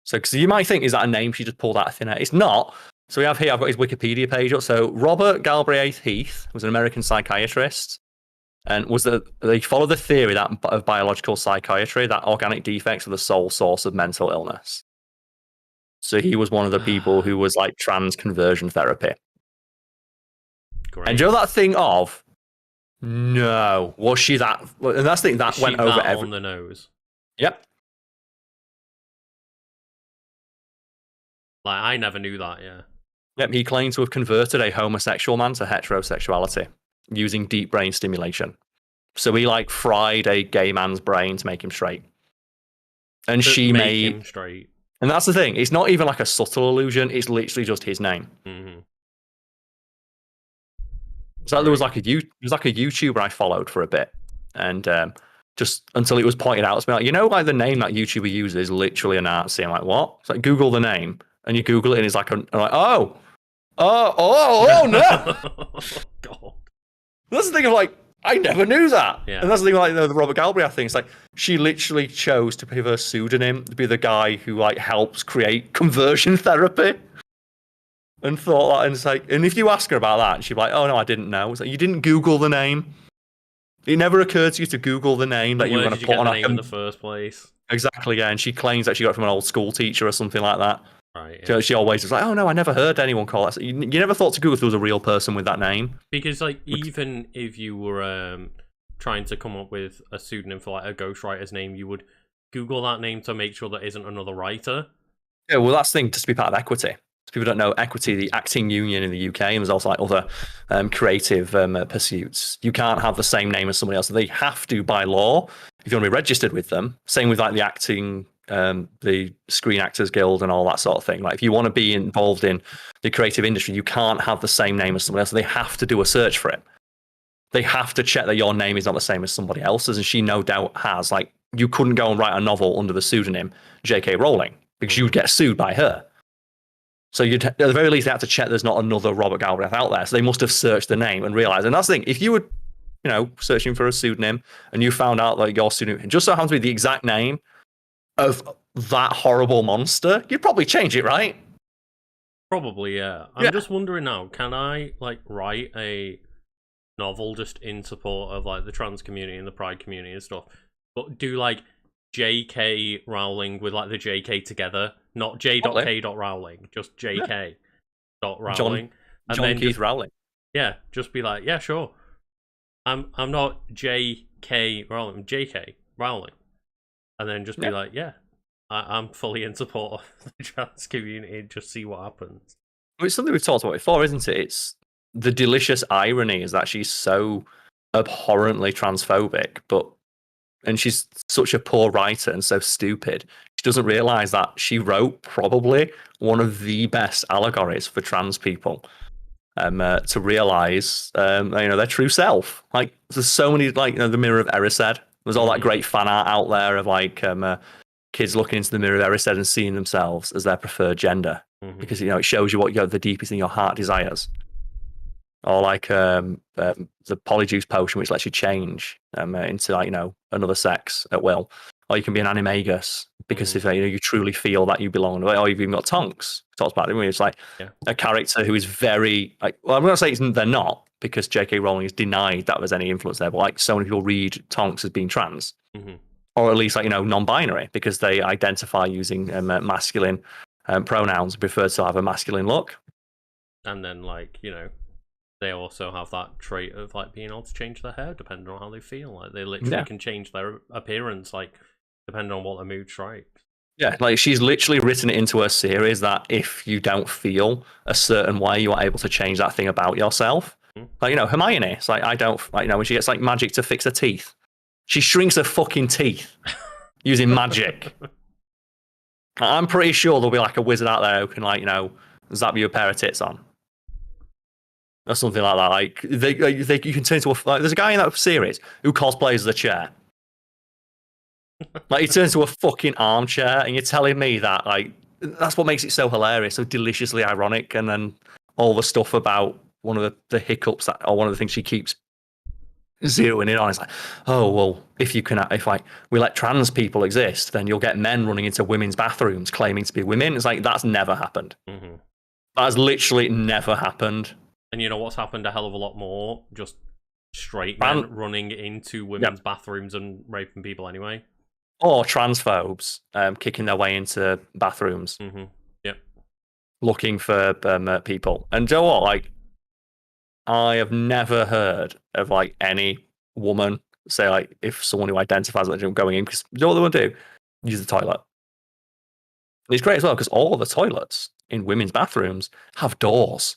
So, because you might think, is that a name she just pulled out of thin air? It's not. So I've got his Wikipedia page up. So Robert Galbraith Heath was an American psychiatrist, and they followed the theory that of biological psychiatry that organic defects are the sole source of mental illness. So he was one of the people who was like trans conversion therapy. Great. And do you know that thing of? No, was she that? And that's the thing that went over on the nose. Yep. Like, I never knew that. Yeah. Yep. He claimed to have converted a homosexual man to heterosexuality using deep brain stimulation. So he, like, fried a gay man's brain to make him straight. And she made him straight. And that's the thing. It's not even like a subtle illusion. It's literally just his name. Mm-hmm. So there was like a YouTuber I followed for a bit, and just until it was pointed out to me, like, you know, like, the name that YouTuber uses is literally a Nazi. I'm like, what? It's like, Google the name, and you Google it, and it's like, oh no. God. That's the thing of, like, I never knew that. Yeah. And that's the thing, like, the Robert Galbraith thing. It's like, she literally chose to give her pseudonym to be the guy who, like, helps create conversion therapy. And thought that, and it's like, and if you ask her about that, she'd be like, oh no, I didn't know. It's like, you didn't Google the name. It never occurred to you to Google the name that you were going to put on the name in the first place. Exactly, yeah. And she claims that she got it from an old school teacher or something like that. Right. Yeah. So she always was like, "Oh no, I never heard anyone call that." You never thought to Google if there was a real person with that name. Because like even if you were trying to come up with a pseudonym for like a ghostwriter's name, you would Google that name to make sure there isn't another writer. Yeah, well, that's the thing, just to be part of Equity. So people don't know Equity, the acting union in the UK, and there's also like other creative pursuits. You can't have the same name as somebody else. They have to, by law, if you want to be registered with them. Same with like the acting, the Screen Actors Guild and all that sort of thing. Like if you want to be involved in the creative industry, you can't have the same name as somebody else. So they have to do a search for it. They have to check that your name is not the same as somebody else's, and she no doubt has. Like you couldn't go and write a novel under the pseudonym J.K. Rowling because you would get sued by her. So you'd, at the very least, they had to check there's not another Robert Galbraith out there. So they must have searched the name and realized. And that's the thing. If you were, searching for a pseudonym and you found out that your pseudonym just so happens to be the exact name of that horrible monster, you'd probably change it, right? Probably, yeah. I'm just wondering now, can I like write a novel just in support of like the trans community and the pride community and stuff, but do like J.K. Rowling with like the J.K. together, not J.K. Rowling, just J.K. Rowling, John Keith Rowling. Yeah, just be like, yeah, sure. I'm not J.K. Rowling, I'm J.K. Rowling, and then just be like, yeah, I'm fully in support of the trans community. Just see what happens. Well, it's something we've talked about before, isn't it? It's the delicious irony is that she's so abhorrently transphobic, and she's such a poor writer and so stupid. She doesn't realize that she wrote probably one of the best allegories for trans people to realize, their true self. Like there's so many, the Mirror of Erised. There's all that great fan art out there of like kids looking into the Mirror of Erised and seeing themselves as their preferred gender, because it shows you what the deepest thing your heart desires. Or like the polyjuice potion, which lets you change into another sex at will. Or you can be an animagus because if you truly feel that you belong. Or you've even got tonks. Talks about it. It's like a character who is very I'm going to say they're not, because J.K. Rowling has denied that there's any influence there. But like so many people read tonks as being trans, or at least non-binary, because they identify using masculine pronouns and prefer to have a masculine look. And then they also have that trait of like being able to change their hair depending on how they feel. Like they literally can change their appearance, like depending on what their mood strikes. Yeah, like she's literally written it into her series that if you don't feel a certain way, you are able to change that thing about yourself. Like Hermione, it's like I don't when she gets like magic to fix her teeth, she shrinks her fucking teeth using magic. I'm pretty sure there'll be like a wizard out there who can zap you a pair of tits on. Or something like that. Like you can turn into there's a guy in that series who cosplays as a chair. Like he turns into a fucking armchair, and you're telling me that that's what makes it so hilarious, so deliciously ironic. And then all the stuff about one of the hiccups or one of the things she keeps zeroing in on is like, oh well, if we let trans people exist, then you'll get men running into women's bathrooms claiming to be women. It's like that's never happened. That has literally never happened. And you know what's happened a hell of a lot more? Just straight men running into women's bathrooms and raping people anyway. Or transphobes kicking their way into bathrooms. Looking for people. And Joe, what? I have never heard of any woman say if someone who identifies as going in, because you know what they want to do? Use the toilet. And it's great as well because all the toilets in women's bathrooms have doors.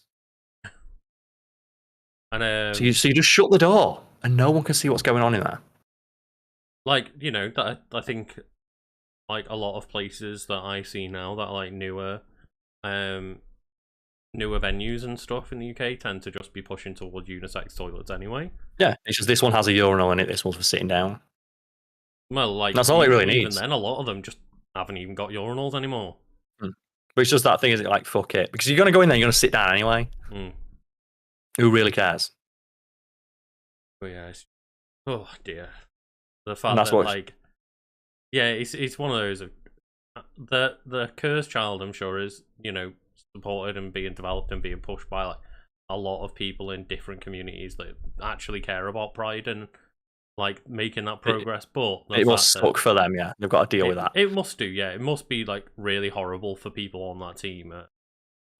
And so you just shut the door and no one can see what's going on in there. That I think a lot of places that I see now that are newer venues and stuff in the UK tend to just be pushing towards unisex toilets anyway. Yeah, it's just this one has a urinal in it, this one's for sitting down. Well, that's all it really needs. Even then, a lot of them just haven't even got urinals anymore. But it's just that thing, is it fuck it? Because you're going to go in there, you're going to sit down anyway. Who really cares? Oh yeah. Oh dear. The fact that it's one of those. The cursed child, I'm sure, is supported and being developed and being pushed by a lot of people in different communities that actually care about pride and like making that progress, but it must suck for them. Yeah, they've got to deal with that. It must do. Yeah, it must be like really horrible for people on that team.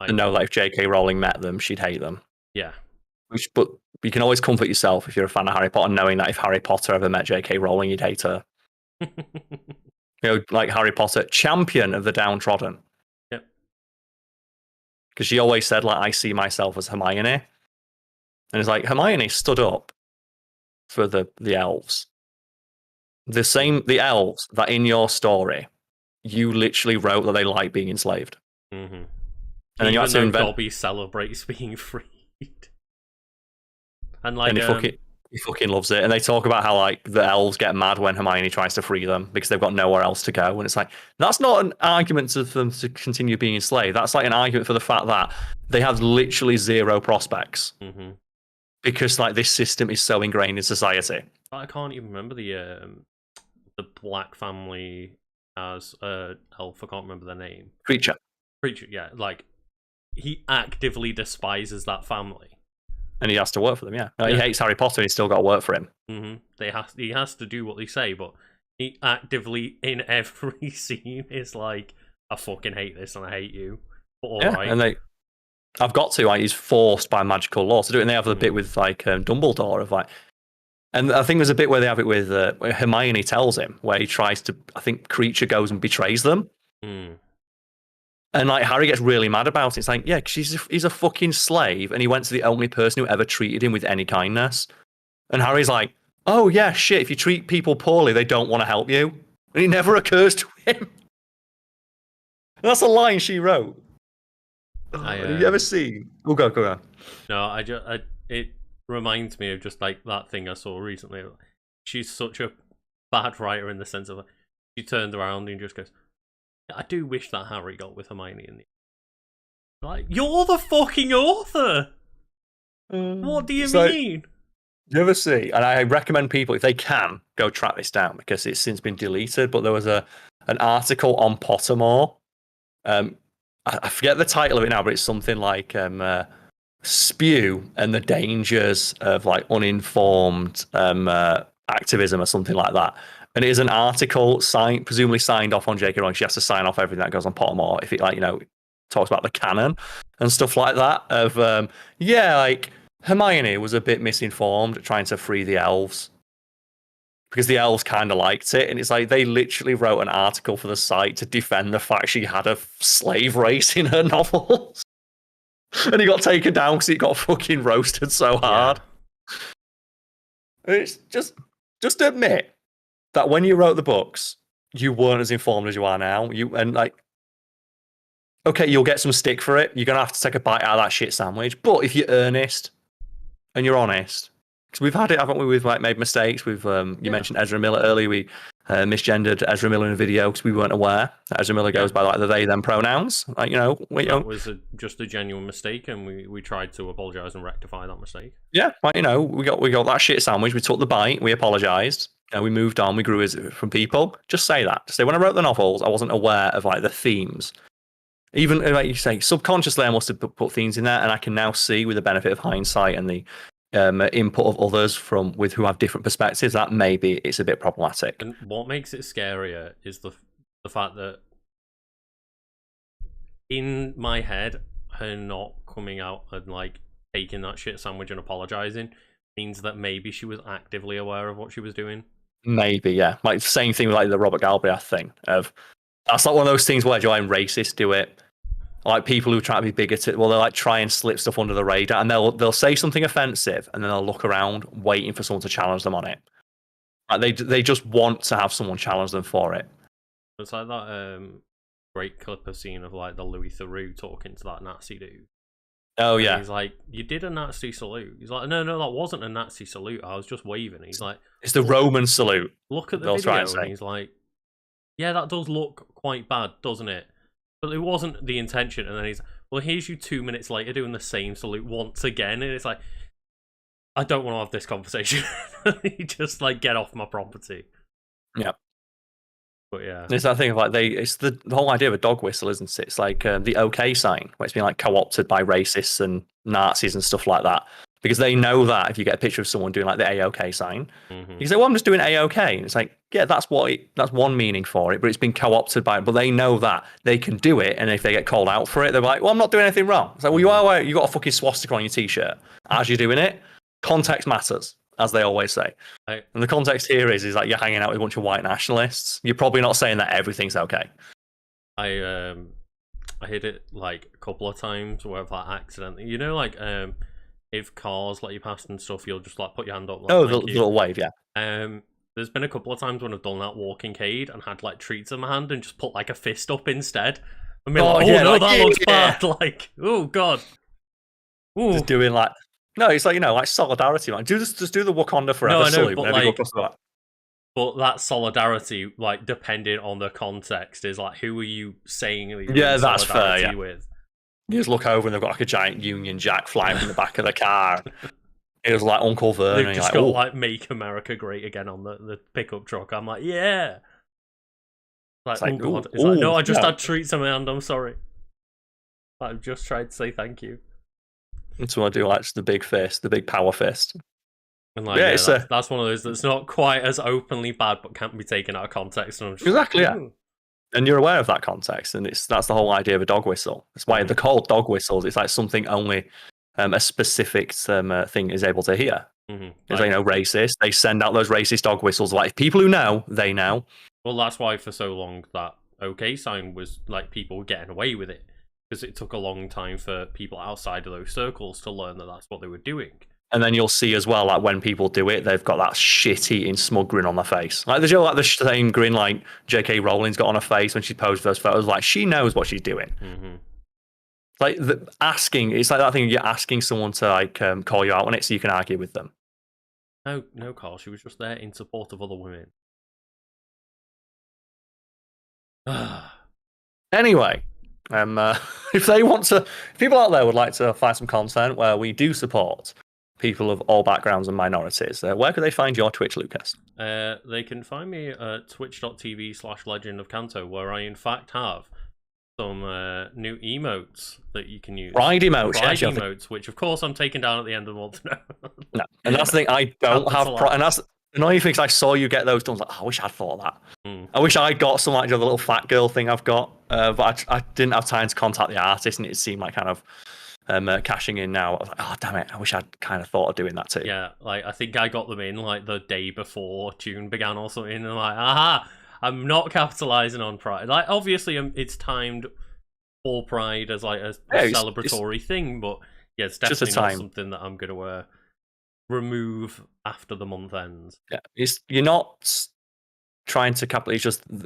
To know that if J.K. Rowling met them, she'd hate them. Yeah. But you can always comfort yourself if you're a fan of Harry Potter, knowing that if Harry Potter ever met J.K. Rowling, you'd hate her. Like Harry Potter, champion of the downtrodden. Yep. Because she always said, like, I see myself as Hermione. And it's like, Hermione stood up for the elves. The elves that in your story, you literally wrote that they like being enslaved. Mm-hmm. And then you had to invent... Dobby celebrates being freed. And like, he fucking loves it. And they talk about how like the elves get mad when Hermione tries to free them because they've got nowhere else to go. And it's like, that's not an argument for them to continue being enslaved. That's like an argument for the fact that they have literally zero prospects. Mm-hmm. Because like this system is so ingrained in society. I can't even remember the black family as elf. I can't remember their name. Creature, yeah. Like, he actively despises that family. And he has to work for them, yeah. He hates Harry Potter and he's still got to work for him. Mm-hmm. He has to do what they say, but he actively, in every scene, is like, I fucking hate this and I hate you. But alright. And I've got to, like, he's forced by magical law to do it. And they have the bit with, like, Dumbledore of, like... And I think there's a bit where they have it with where Hermione tells him, where he tries to... I think Creature goes and betrays them. Mm. And like Harry gets really mad about it. It's like, yeah, because he's a fucking slave, and he went to the only person who ever treated him with any kindness. And Harry's like, oh yeah, shit. If you treat people poorly, they don't want to help you. And it never occurs to him. And that's a line she wrote. Have you ever seen? Oh, go on. No, it reminds me of just like that thing I saw recently. She's such a bad writer in the sense of she turned around and just goes, I do wish that Harry got with Hermione in the... Like, you're the fucking author! What do you mean? Do you ever see, and I recommend people, if they can, go track this down, because it's since been deleted, but there was an article on Pottermore. I forget the title of it now, but it's something like Spew and the Dangers of like uninformed activism or something like that. And it is an article presumably signed off on J.K. Rowling. She has to sign off everything that goes on Pottermore if it, like, talks about the canon and stuff like that. Of like Hermione was a bit misinformed trying to free the elves because the elves kind of liked it, and it's like they literally wrote an article for the site to defend the fact she had a slave race in her novels, and he got taken down because he got fucking roasted so hard. Yeah. It's just admit that when you wrote the books, you weren't as informed as you are now. Okay, you'll get some stick for it. You're going to have to take a bite out of that shit sandwich. But if you're earnest and you're honest, because we've had it, haven't we? We've like made mistakes. We've you mentioned Ezra Miller earlier. We misgendered Ezra Miller in a video because we weren't aware that Ezra Miller goes by like the they them pronouns. Like that was just a genuine mistake, and we tried to apologize and rectify that mistake. Yeah, like we got that shit sandwich. We took the bite. We apologized. We moved on. We grew from people. Just say that. Just say when I wrote the novels, I wasn't aware of like the themes. Even like you say, subconsciously, I must have put themes in there, and I can now see with the benefit of hindsight and the input of others with who have different perspectives that maybe it's a bit problematic. And what makes it scarier is the fact that in my head, her not coming out and like taking that shit sandwich and apologizing means that maybe she was actively aware of what she was doing. Maybe, yeah. Like the same thing with like the Robert Galbraith thing of that's like one of those things where do I racists do it? Like people who try to be bigoted, well, they'll like try and slip stuff under the radar, and they'll say something offensive, and then they'll look around waiting for someone to challenge them on it. Like they just want to have someone challenge them for it. It's like that great clip I've seen of like the Louis Theroux talking to that Nazi dude. Oh yeah, and he's like, "You did a Nazi salute." He's like, "No, that wasn't a Nazi salute. I was just waving." He's like, "It's the Roman salute." Look at the video, and he's like, "Yeah, that does look quite bad, doesn't it? But it wasn't the intention." And then he's, "Well, here's you 2 minutes later doing the same salute once again," and it's like, I don't want to have this conversation. You just like get off my property. Yeah. But yeah, it's that thing of like it's the whole idea of a dog whistle, isn't it? It's like the OK sign, where it's been like co-opted by racists and Nazis and stuff like that. because they know that if you get a picture of someone doing like the A-OK sign, Mm-hmm. you say, well, I'm just doing A-OK. And it's like, yeah, that's one meaning for it, but it's been co-opted by it. But they know that they can do it. And if they get called out for it, they're like, well, I'm not doing anything wrong. It's like, well, you got a fucking swastika on your t-shirt as you're doing it. Context matters, as they always say. And the context here is like you're hanging out with a bunch of white nationalists. You're probably not saying that everything's okay. I hit it like a couple of times where I've like accidentally, you know, like if cars let you pass and stuff, you'll just like put your hand up. Like, the little wave, yeah. There's been a couple of times when I've done that walking cade and had like treats in my hand and just put like a fist up instead. I mean, like, no, like, that looks bad. Like, oh god. Ooh. Just doing like, no, it's like, you know, like solidarity, man. Just do the Wakanda forever salute whenever you go across the back. But that solidarity, like, depending on the context, is like, who are you saying that's fair, yeah. with? You just look over and they've got like a giant Union Jack flying from the back of the car. It was like Uncle Vernon. They've just got like "Make America Great Again" on the pickup truck. I'm like, yeah. Like, oh god. It's like, no, I just had treats in my hand. I'm sorry. I've just tried to say thank you. That's what I do. Like the big fist, the big power fist. And like, yeah, that's one of those that's not quite as openly bad, but can't be taken out of context. And I'm just exactly, like, yeah. And you're aware of that context, and that's the whole idea of a dog whistle. That's why they're called dog whistles. It's like something only a specific thing is able to hear. Mm-hmm. Like, you know, racist. They send out those racist dog whistles. Like people who know, they know. Well, that's why for so long that OK sign was like people were getting away with it, because it took a long time for people outside of those circles to learn that that's what they were doing. And then you'll see as well, like when people do it, they've got that shit-eating smug grin on their face. Like there's like the same grin like J.K. Rowling's got on her face when she posed those photos. Like she knows what she's doing. Mm-hmm. Like it's like that thing you're asking someone to like call you out on it so you can argue with them. No, Karl. She was just there in support of other women. Anyway, if people out there would like to find some content where we do support people of all backgrounds and minorities, where could they find your Twitch, Lucas? They can find me at twitch.tv/Legend of Kanto, where I in fact have some new emotes that you can use. Pride emotes, emotes, which of course I'm taking down at the end of the month now. No, and that's the thing, I don't have pride, and that's the annoying thing. I saw you get those done. I was like, I wish I'd thought of that. I wish I'd got some like the little fat girl thing I've got, but I didn't have time to contact the artist, and it seemed like kind of cashing in now. I was like, oh damn it, I wish I'd kind of thought of doing that too. Yeah, like I think I got them in like the day before June began or something, and I'm like, aha, I'm not capitalizing on Pride. Like obviously it's timed for Pride as like a celebratory thing, but yeah, it's definitely not something that I'm gonna remove after the month ends. Yeah, you're not trying to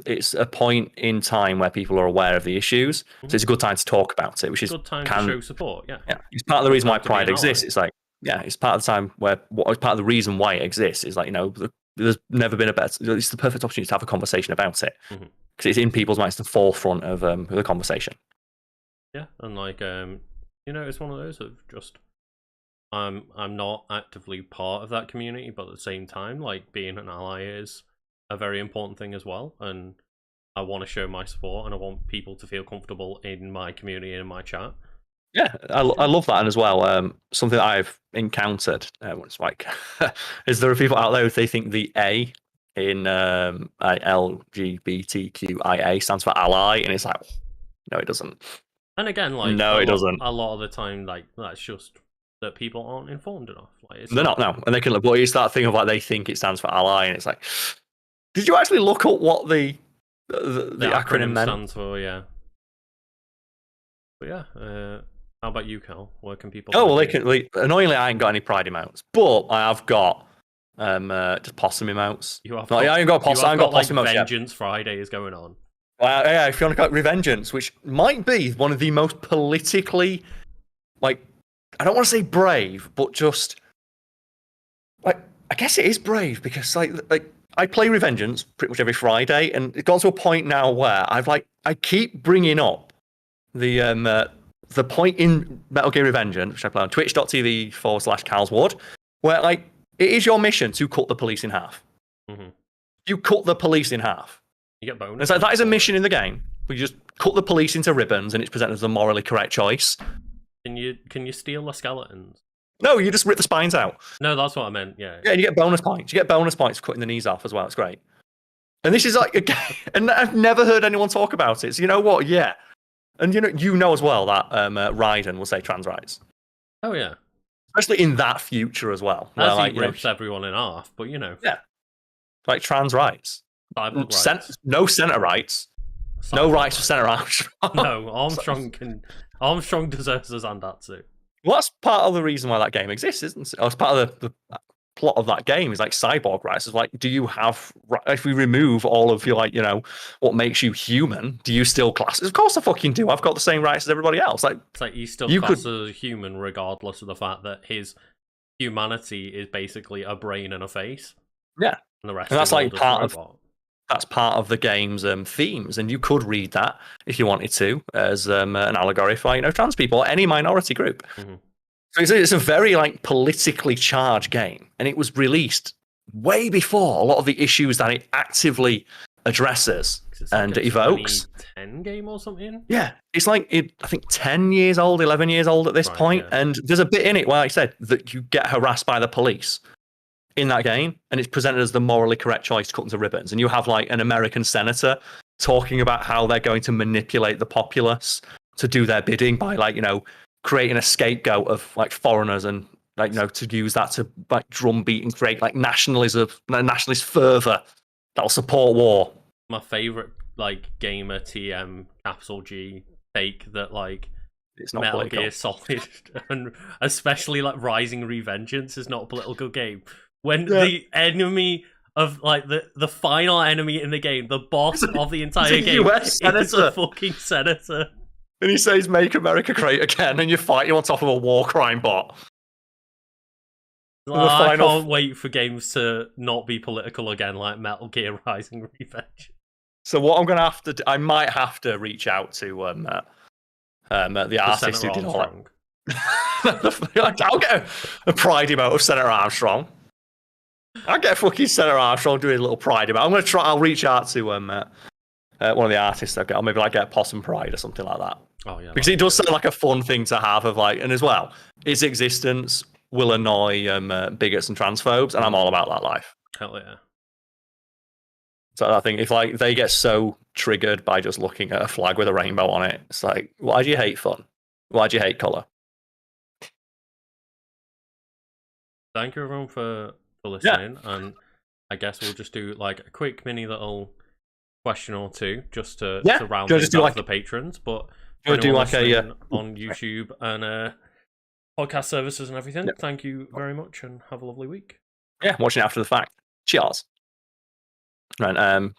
it's a point in time where people are aware of the issues, so it's a good time to talk about it, which is good time to show support. Yeah, it's part of the reason why Pride exists. It's like, yeah, it's part of the time where part of the reason why it exists is like, you know, there's never been a better. It's the perfect opportunity to have a conversation about it because it's in people's minds, the forefront of the conversation. Yeah, and like you know, it's one of those of just I'm not actively part of that community, but at the same time, like being an ally is a very important thing as well, and I want to show my support, and I want people to feel comfortable in my community and in my chat. Yeah, I love that, and as well, something that I've encountered it's like is there are people out there who they think the A in LGBTQIA stands for ally, and it's like, no, it doesn't. And again, like no, it doesn't. A lot of the time, like that's just that people aren't informed enough. Like they're not now, and they can look. But it's that thing of like they think it stands for ally, and it's like, did you actually look up what the acronym meant? Stands for? Yeah. But yeah, how about you, Karl? Where can people? Oh well, they can. Annoyingly, I ain't got any Pride emotes, but I have got just possum emotes. You have? No, I ain't got possum. I ain't got possum emotes. Vengeance Friday is going on. Yeah, if you want to call it Revengeance, which might be one of the most politically, like, I don't want to say brave, but just like, I guess it is brave because like I play Revengeance pretty much every Friday, and it got to a point now where I keep bringing up the point in Metal Gear Revengeance, which I play on twitch.tv/karlscornerQA, where like it is your mission to cut the police in half. You cut the police in half. You get bonus. It's like that is a mission in the game. We just cut the police into ribbons, and it's presented as the morally correct choice. Can you steal the skeletons? No, you just rip the spines out. No, that's what I meant. Yeah. Yeah, and you get bonus points. You get bonus points for cutting the knees off as well. It's great. And this is like a game, and I've never heard anyone talk about it. So you know what? Yeah, and you know as well that Raiden will say trans rights. Oh yeah. Especially in that future as well. As where, he rips everyone in half, but Yeah. Like trans rights. No centre rights. No rights for centre Armstrong. No, Armstrong deserves a Zandatsu. Well, that's part of the reason why that game exists, isn't it? It's part of the plot of that game is like cyborg rights. It's like, do you have, if we remove all of your, what makes you human, do you still class? Of course I fucking do. I've got the same rights as everybody else. It's like you still class as a human regardless of the fact that his humanity is basically a brain and a face. Yeah. And the rest and that's like part of the game's themes, and you could read that if you wanted to as an allegory for trans people or any minority group. Mm-hmm. So it's a very politically charged game, and it was released way before a lot of the issues that it actively addresses and evokes. 10 game or something? Yeah, it's I think 10 years old, 11 years old at this point, yeah. And there's a bit in it where I said that you get harassed by the police in that game, and it's presented as the morally correct choice to cut into ribbons, and you have an American senator talking about how they're going to manipulate the populace to do their bidding by creating a scapegoat of foreigners and to use that to drumbeat and create nationalist fervor that'll support war. My favorite gamer TM capital G fake that it's not Metal political. Gear Solid and especially Rising Revengeance is not a political game. When the enemy of the final enemy in the game, the boss of the entire game, is a fucking senator. And he says, "Make America great again," and you fight him on top of a war crime bot. I can't wait for games to not be political again, like Metal Gear Rising Revenge. So what I'm going to have to do, I might have to reach out to the artist who did all that. I'll get a pride emote of Senator Armstrong. I'll get a fucking Senator Armstrong doing a little pride emote. I'll reach out to one of the artists I've got, or maybe get a Possum Pride or something like that. Oh yeah, because it does sound like a fun thing to have and as well, its existence will annoy bigots and transphobes, and I'm all about that life. Hell yeah. So I think if they get so triggered by just looking at a flag with a rainbow on it, it's why do you hate fun? Why do you hate colour? Thank you everyone for listening, and I guess we'll just do a quick mini little question or two just to round things up for the patrons. But do on YouTube and podcast services and everything, thank you very much and have a lovely week. Yeah, watching it after the fact. Cheers. Right,